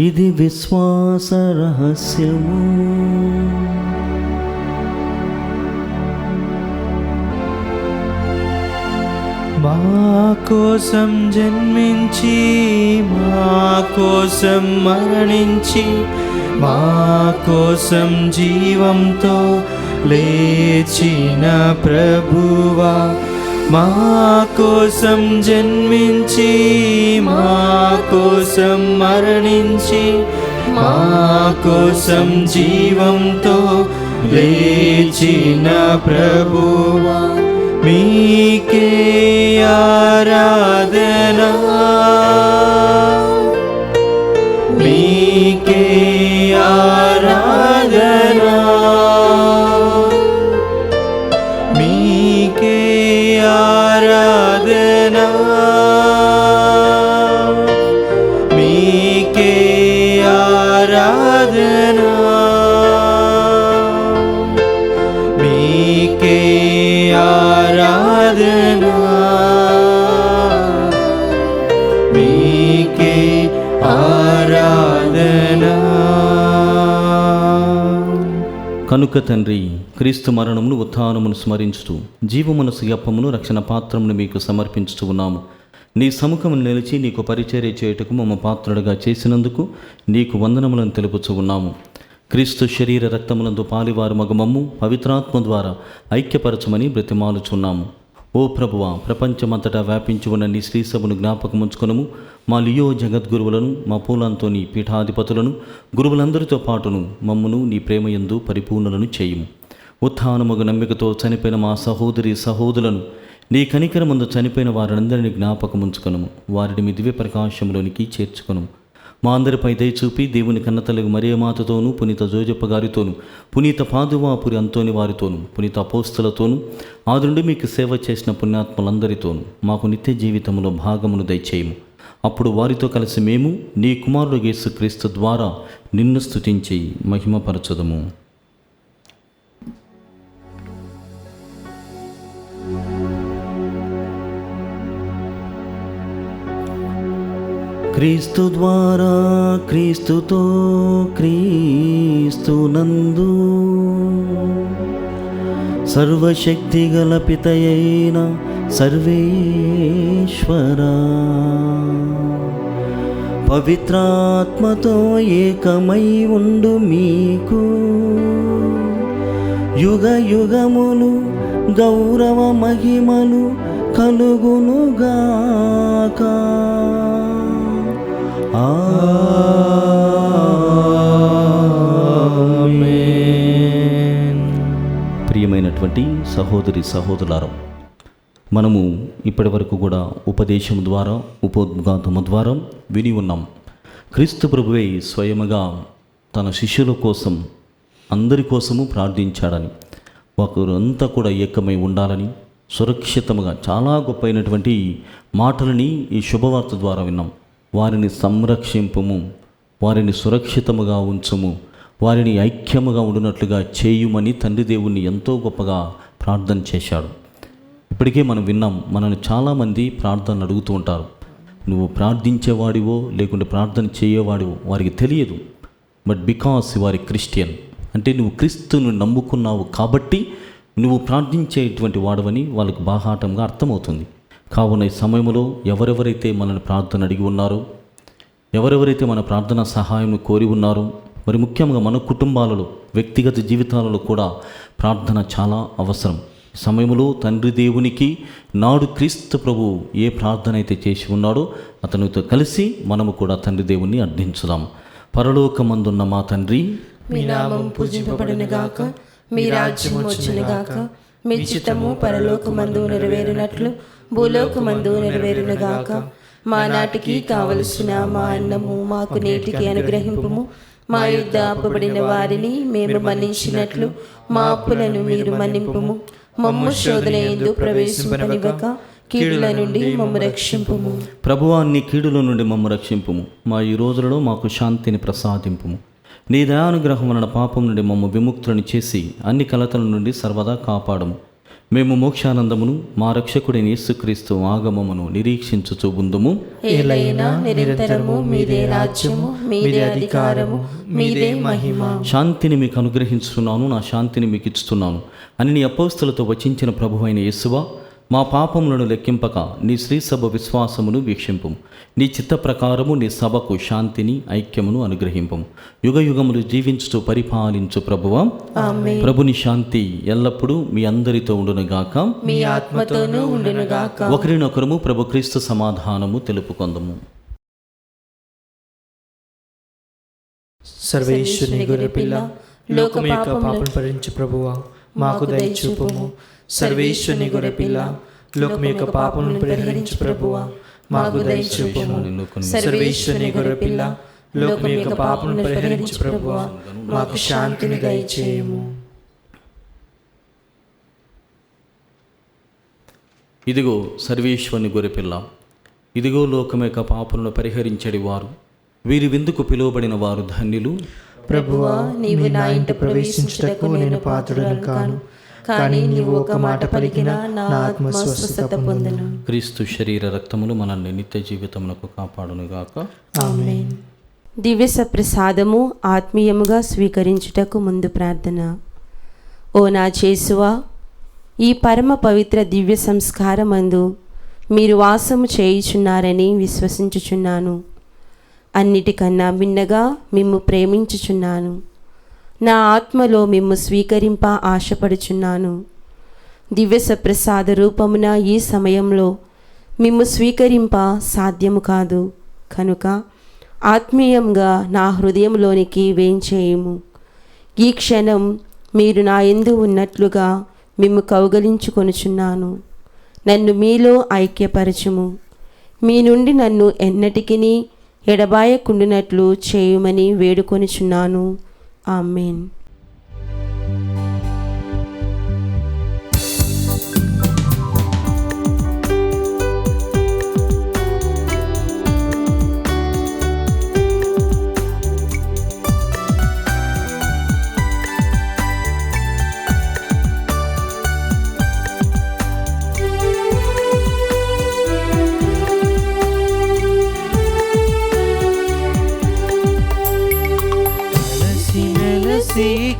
ఇది విశ్వాస రహస్యము. మా కోసం జన్మించి మా కోసం మరణించి మా కోసం జీవంతో లేచిన ప్రభువా, మా కోసం జన్మించి మా కోసం మరణించి మా కోసం జీవంతో లేచిన ప్రభువా మీకే ఆరాధనా మీకే ఆరాధనా మీకే ఆరాధనా మీకే ఆరాధనా మీకే ఆరాధనా మీకే ఆరాధనా. కనుక తండ్రి, క్రీస్తు మరణమును ఉత్థానమును స్మరించుతూ జీవమనసు యప్పమును రక్షణ పాత్రమును మీకు సమర్పించుతూ ఉన్నాము. నీ సముఖమును నిలిచి నీకు పరిచర్య చేయుటకు మమ్మ పాత్రుడుగా చేసినందుకు నీకు వందనములను తెలుపుచూ ఉన్నాము. క్రీస్తు శరీర రక్తములందు పాలివారు మగమమ్ము పవిత్రాత్మ ద్వారా ఐక్యపరచమని బ్రతిమాలుచున్నాము. ఓ ప్రభువా, ప్రపంచమంతటా వ్యాపించి ఉన్న నీ శ్రీసభను జ్ఞాపకముంచుకొనుము. మా లియో జగద్గురువులను, మా పూలంతోని పీఠాధిపతులను, గురువులందరితో పాటును మమ్మును నీ ప్రేమయందు పరిపూర్ణులను చేయుము. ఉత్థానముగు నమ్మికతో చనిపోయిన మా సహోదరి సహోదరులను, నీ కనికరమందు చనిపోయిన వారందరినీ జ్ఞాపకముంచుకొనుము. వారిని మీ దివ్య ప్రకాశంలోనికి చేర్చుకొనుము. మా అందరిపై దయచూపి దేవుని కన్నతలకు మరియమాతతోనూ, పునీత జోజప్ప గారితోనూ, పునీత పాదువాపురి అంతోని వారితోనూ, పునీత అపోస్తలతోనూ, ఆదుండి మీకు సేవ చేసిన పుణ్యాత్మలందరితోనూ మాకు నిత్య జీవితంలో భాగమును దయచేయము. అప్పుడు వారితో కలిసి మేము నీ కుమారుడు యేసుక్రీస్తు ద్వారా నిన్ను స్తుతించి మహిమపరచుదము. క్రీస్తు ద్వారా, క్రీస్తుతో, క్రీస్తునందు సర్వశక్తిగల పితయైన సర్వేశ్వరా, పవిత్రాత్మతో ఏకమై ఉండు మీకు యుగ యుగములు గౌరవ మహిమలు కలుగునుగాక. ఆమేన్. ప్రియమైనటువంటి సహోదరి సహోదరులారా, మనము ఇప్పటి వరకు కూడా ఉపదేశం ద్వారా, ఉపోద్ఘాతము ద్వారా విని ఉన్నాం. క్రీస్తు ప్రభువే స్వయముగా తన శిష్యుల కోసం, అందరి కోసము ప్రార్థించాడని, ఒకరంతా కూడా ఏకమై ఉండాలని, సురక్షితముగా చాలా గొప్పైనటువంటి మాటలని ఈ శుభవార్త ద్వారా విన్నాం. వారిని సంరక్షింపుము, వారిని సురక్షితముగా ఉంచుము, వారిని ఐక్యముగా ఉండినట్లుగా చేయుమని తండ్రి దేవుణ్ణి ఎంతో గొప్పగా ప్రార్థన చేశాడు. ఇప్పటికే మనం విన్నాం, మనల్ని చాలామంది ప్రార్థనలు అడుగుతూ ఉంటారు. నువ్వు ప్రార్థించేవాడివో లేకుంటే ప్రార్థన చేయవాడివో వారికి తెలియదు. But because you are a Christian, అంటే నువ్వు క్రీస్తును నమ్ముకున్నావు కాబట్టి నువ్వు ప్రార్థించేటువంటి వాడవని వాళ్ళకు బాహాటంగా అర్థమవుతుంది. కావున ఈ సమయంలో ఎవరెవరైతే మనల్ని ప్రార్థన అడిగి ఉన్నారో, ఎవరెవరైతే మన ప్రార్థన సహాయం కోరి ఉన్నారో, మరి ముఖ్యంగా మన కుటుంబాలలో, వ్యక్తిగత జీవితాలలో కూడా ప్రార్థన చాలా అవసరం. ఈ సమయంలో తండ్రి దేవునికి నాడు క్రీస్తు ప్రభు ఏ ప్రార్థన అయితే చేసి ఉన్నాడో అతనితో కలిసి మనము కూడా తండ్రి దేవుణ్ణి అర్థించుదాం. పరలోకమందున్న మా తండ్రి, మీ నామం పూజింపబడునుగాక, మీ రాజ్యం వచ్చునుగాక, మీ చిత్తము పరలోకమందు నెరవేరునట్లు భూలోకమందు నెరవేరునుగాక. మా నాటికి కావలసిన మా అన్నము మాకు నేటికి అనుగ్రహింపుము. మా యుద్ధ అప్పబడిన వారిని మేము మన్నించినట్లు మా అప్పులను మీరు మన్నింపుము. మమ్ము శోధన యందు ప్రవేశింపనివ్వక కీడుల నుండి మమ్ము రక్షింపుము. ప్రభువా, నీ కీడుల నుండి మమ్ము రక్షింపుము. మా ఈ రోజులలో మాకు శాంతిని ప్రసాదింపుము. నీ దయానుగ్రహం వలన పాపం నుండి మమ్ము విముక్తులను చేసి అన్ని కలతల నుండి సర్వదా కాపాడము. మేము మోక్షానందమును మా రక్షకుడైన యేసుక్రీస్తు ఆగమమును నిరీక్షించుచు ఉందుము. ఏలైనా నిరంతరము మీదే రాజ్యము, మీదే అధికారము, మీదే మహిమ. శాంతిని మీకు అనుగ్రహించుతున్నాను, నా శాంతిని మీకు ఇస్తున్నాను అని నీ అపోస్తలతో వచించిన ప్రభువైన యేసువా, మా పాపములను లెక్కింపక నీ శ్రీసభ విశ్వాసమును వీక్షింపుము. నీ చిత్త ప్రకారము నీ సభకు శాంతిని ఐక్యమును అనుగ్రహింపము. యుగ యుగములు జీవించుతూ పరిపాలించు ప్రభువా, ప్రభుని శాంతి ఎల్లప్పుడూ మీ అందరితో ఉండునుగాక, మీ ఆత్మతోనూ ఉండునుగాక. ఒకరినొకరము ప్రభు క్రీస్తు సమాధానము తెలుపుకొందము. సర్వేశ్వరుని గొర్రెపిల్ల, లోకం యొక్క పాపం భరించు ప్రభువా, మాకు దయచూపుము. సర్వేశ్వరుని గొర్రెపిల్ల, లోకం యొక్క పాపములను పరిహరించు ప్రభువా, మాకు దయచూపుము. సర్వేశ్వరుని గొర్రెపిల్ల, లోకం యొక్క పాపములను పరిహరించు ప్రభువా, మాకు శాంతిని దయచేయము. ఇదిగో సర్వేశ్వరుని గొర్రెపిల్ల, ఇదిగో లోకం యొక్క పాపములను పరిహరించడి వారు, వీరి విందుకు పిలువబడిన వారు ధన్యులు. ప్రభువా, నీవు నా ఇంట ప్రవేశించుటకు నేను పాత్రుడను కాను, కానీ నీవు ఒక మాట పలికినా నా ఆత్మ స్వస్థత పొందును. క్రీస్తు శరీర రక్తములు మనల్ని నిత్య జీవితమునకు కాపాడునుగాక. ఆమేన్. దివ్య సప్రసాదము ఆత్మీయముగా స్వీకరించుటకు ముందు ప్రార్థన. ఓ నా యేసువా, ఈ పరమ పవిత్ర దివ్య సంస్కారమందు మీరు వాసము చేయుచున్నారని విశ్వసించుచున్నాను. అన్నిటికన్నా భిన్నగా మిమ్ము ప్రేమించుచున్నాను. నా ఆత్మలో మిమ్ము స్వీకరింప ఆశపడుచున్నాను. దివ్య సప్రసాద రూపమున ఈ సమయంలో మిమ్ము స్వీకరింప సాధ్యము కాదు కనుక ఆత్మీయంగా నా హృదయంలోనికి వేంచేయుము. ఈ క్షణం మీరు నా యందు ఉన్నట్లుగా మిమ్ము కౌగలించుకొనుచున్నాను. నన్ను మీలో ఐక్యపరచుము. మీ నుండి నన్ను ఎన్నటికిని ఎడబాయకుండునట్లు చేయుమని వేడుకొనుచున్నాను. ఆమేన్.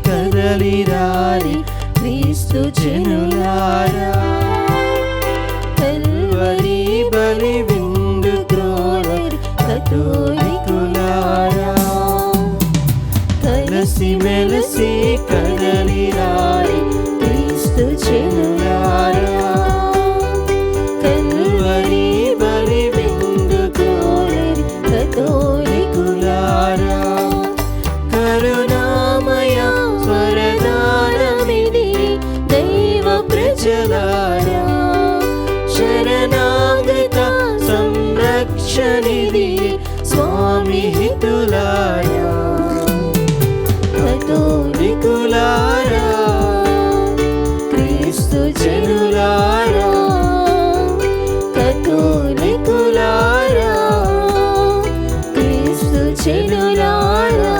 కదలిరారి క్రీస్తు జనులారా, కల్వరి బలి విందు త్రోడరి కతోలికులారా, కలసి మెలసి కదలిరారి క్రీస్తు జనులారా, కల్వరి బలి విందు త్రోడరి కతోలికులారా. కరుణామయ వరదానమిది దైవ ప్రజలారా, శరణాగత సంరక్షణిది స్వామి హితులారా, కతోలికులారా, క్రీస్తు జనులారా, కతోలికులారా, క్రీస్తు జనులారా,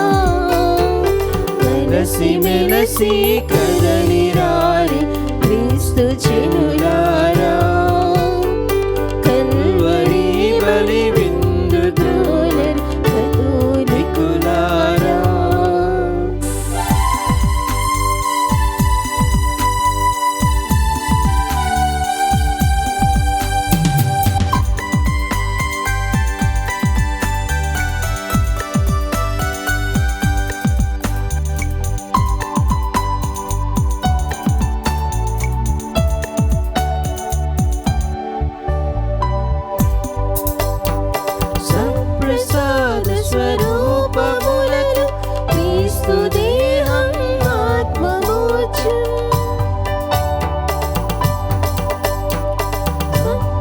కలసి మెలసి కదలిరారి క్రీస్తు జనులారా, కల్వరి బలి విందు త్రోడరి కతోలికులారా. సప్రసాద స్వరూపములను క్రీస్తు దేహం ఆత్మమోచు,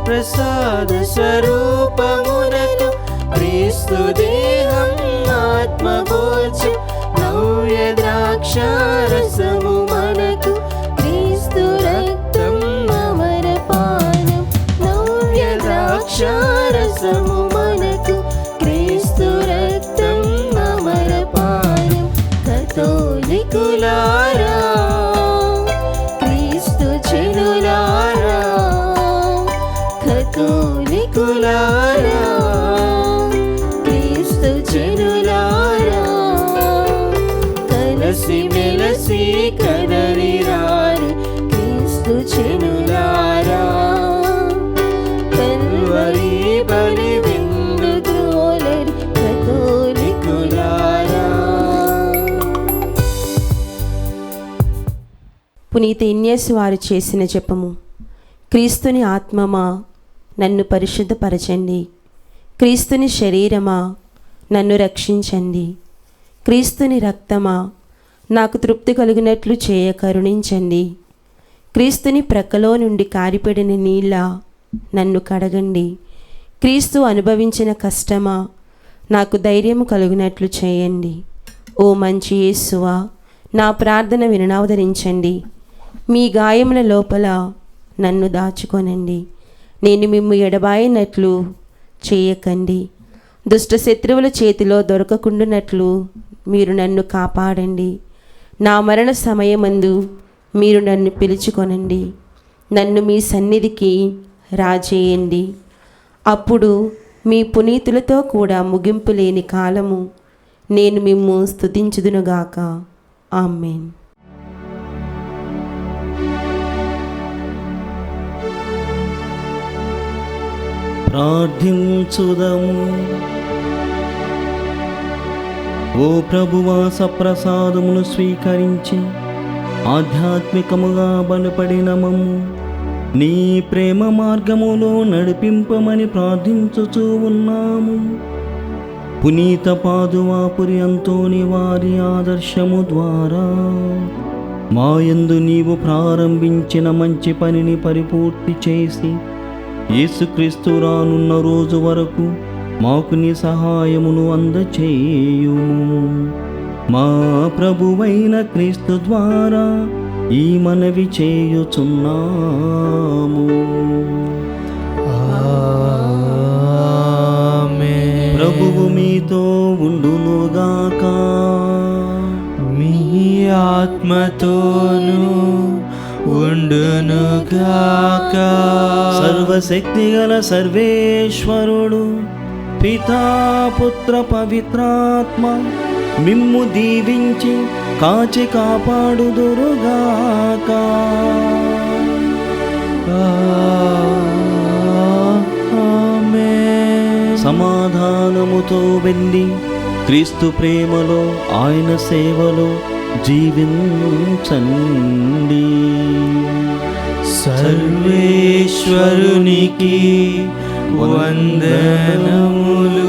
ప్రసాద స్వరూపములను క్రీస్తు దేహం ఆత్మమోచు, నవ్య ద్రాక్షారసము మనకు క్రీస్తు రక్తం అమరపానం, నవ్య ద్రాక్షారసము మనకు క్రీస్తు రక్తం అమరపానం. కతోలికులారా, క్రీస్తు జనులారా, కతోలికులారా, క్రీస్తు జనులారా, కలసి మెలసి పునీత ఇన్యేసు వారు చేసిన జపము. క్రీస్తుని ఆత్మమా నన్ను పరిశుద్ధపరచండి, క్రీస్తుని శరీరమా నన్ను రక్షించండి, క్రీస్తుని రక్తమా నాకు తృప్తి కలుగునట్లు చేయ కరుణించండి, క్రీస్తుని ప్రక్కలో నుండి కారిపడిన నీళ్ళ నన్ను కడగండి, క్రీస్తు అనుభవించిన కష్టమా నాకు ధైర్యము కలుగునట్లు చేయండి. ఓ మంచి యేసువా, నా ప్రార్థన వినవదరించండి, మీ గాయముల లోపల నన్ను దాచుకొనండి, నేను మిమ్ము ఎడబాయినట్లు చేయకండి, దుష్ట శత్రువుల చేతిలో దొరకకుండునట్లు మీరు నన్ను కాపాడండి, నా మరణ సమయమందు మీరు నన్ను పిలుచుకొనండి, నన్ను మీ సన్నిధికి రాజేయండి. అప్పుడు మీ పునీతులతో కూడా ముగింపు లేని కాలము నేను మిమ్ము స్తుతించుదునుగాక. ఆమేన్. ప్రార్థించుదము. ఓ ప్రభువా, సప్రసాదమును స్వీకరించి ఆధ్యాత్మికముగా బలపడిన మమ్ము నీ ప్రేమ మార్గములో నడిపింపమని ప్రార్థించుచూ ఉన్నాము. పునీత పాదువాపురి అంతోని వారి ఆదర్శము ద్వారా మాయందు నీవు ప్రారంభించిన మంచి పనిని పరిపూర్తి చేసి యేసుక్రీస్తు రానున్న రోజు వరకు మాకు నీ సహాయమును అందచేయుము. మా ప్రభువైన క్రీస్తు ద్వారా ఈ మనవి చేయుచున్నాము. ఆమేన్. ప్రభువు మీతో ఉండునుగాక. మీ ఆత్మతోను ఉండునుగాక. సర్వశక్తిగల సర్వేశ్వరుడు పితా పుత్ర పవిత్రాత్మ మిమ్ము దీవించి కాచి కాపాడుదురుగాక. ఆమేన్. సమాధానముతో వెళ్ళి క్రీస్తు ప్రేమలో ఆయన సేవలో జీవించండి. సర్వేశ్వరునికి వందనములు.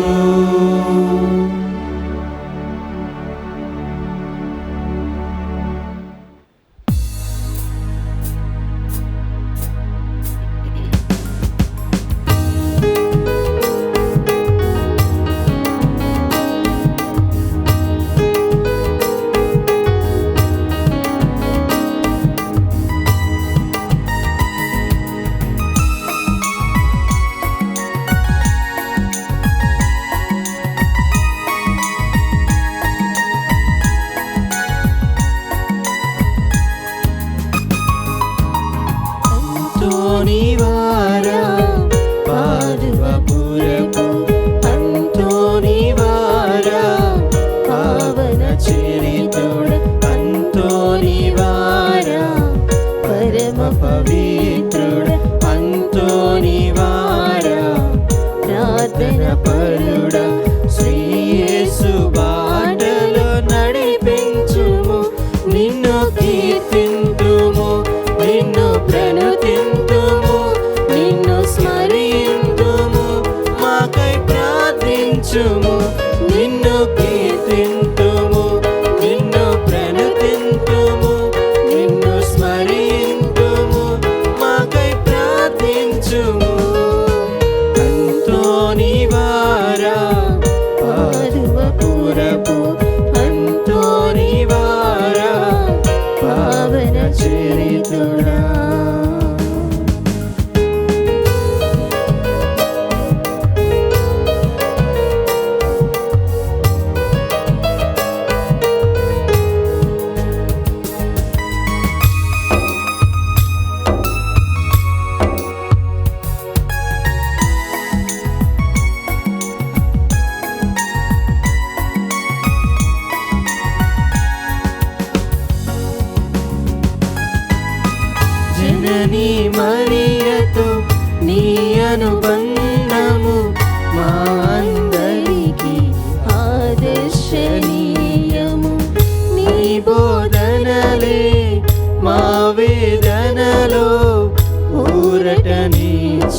అంతోనివారా పాదువపురపు అంతోనివారా పావన చరితుడు అంతోనివారా పరమ పవిత్రుడు అంతోనివారా ప్రార్థన పరుడా శ్రీ యేసు బాటలో నడిపించుము. నిన్ను కీర్తింతుము, నిన్ను ప్రణుతింతుము, నిన్ను స్మరింతుము, మాకై ప్రార్థించుము. నిన్ను కీర్తింతుము, నిన్ను ప్రణుతింతుము, నిన్ను స్మరింతుము, మాకై ప్రార్థించుము. అంతోనివారా పాదువపురపు అంతోనివారా పావన చరితుడా.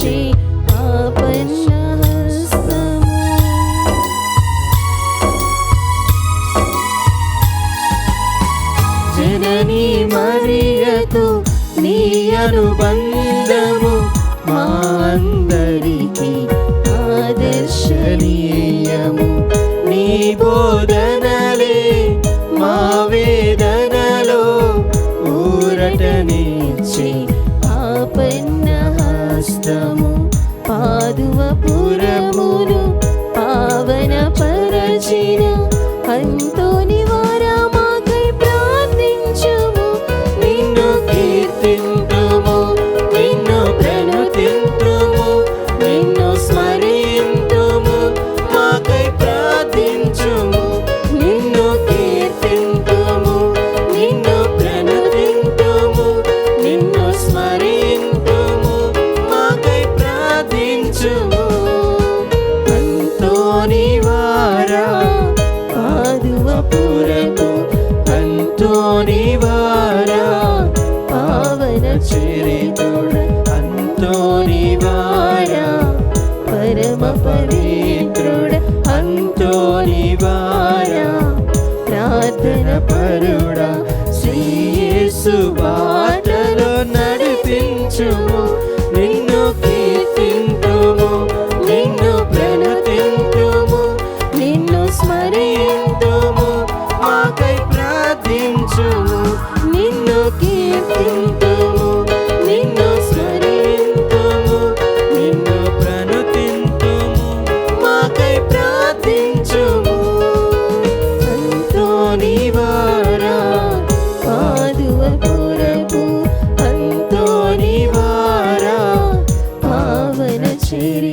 పరమపదించి ఆపన్న హస్తము. జననీ మరియతో నీ అనుబంధము మా అందరికీ ఆదర్శనీయము. నీ బోధనలే మా వేదనలో ఊరటనిచ్చి ఆపన్న హస్తము. పాదువపురమును పావన పరచిన అంతోని వారా మాకై ప్రార్థించుము. నిన్ను కీర్తింతుము, నిన్ను ప్రణుతింతుము, నిన్ను స్మరింతుము, మాకై ప్రార్థించుము. నిన్ను కీర్తింతుము, నిన్ను ప్రణుతింతుము, నిన్ను స్మరింతుము, మాకై ప్రార్థించుము. అంతోని వారా పాదువపురపు అంతోని వారా పావన చరితుడ అంతోని వారా పరమ పవిత్రుడ అంతోని వారా ప్రార్థన పరుడా శ్రీయేసు బాటలో నడిపించుము. నిన్ను కీర్తింతుము, నిన్ను ప్రణుతింతుము, నిన్ను స్మరింతుము, మాకై ప్రార్థించుము. నిన్ను కీర్తింతుము, నిన్ను స్మరింతుము, నిన్ను ప్రణుతింతుము, మాకై ప్రార్థించుము. అంతోని వారా పాదువపురపు అంతోని వారా పావన చరి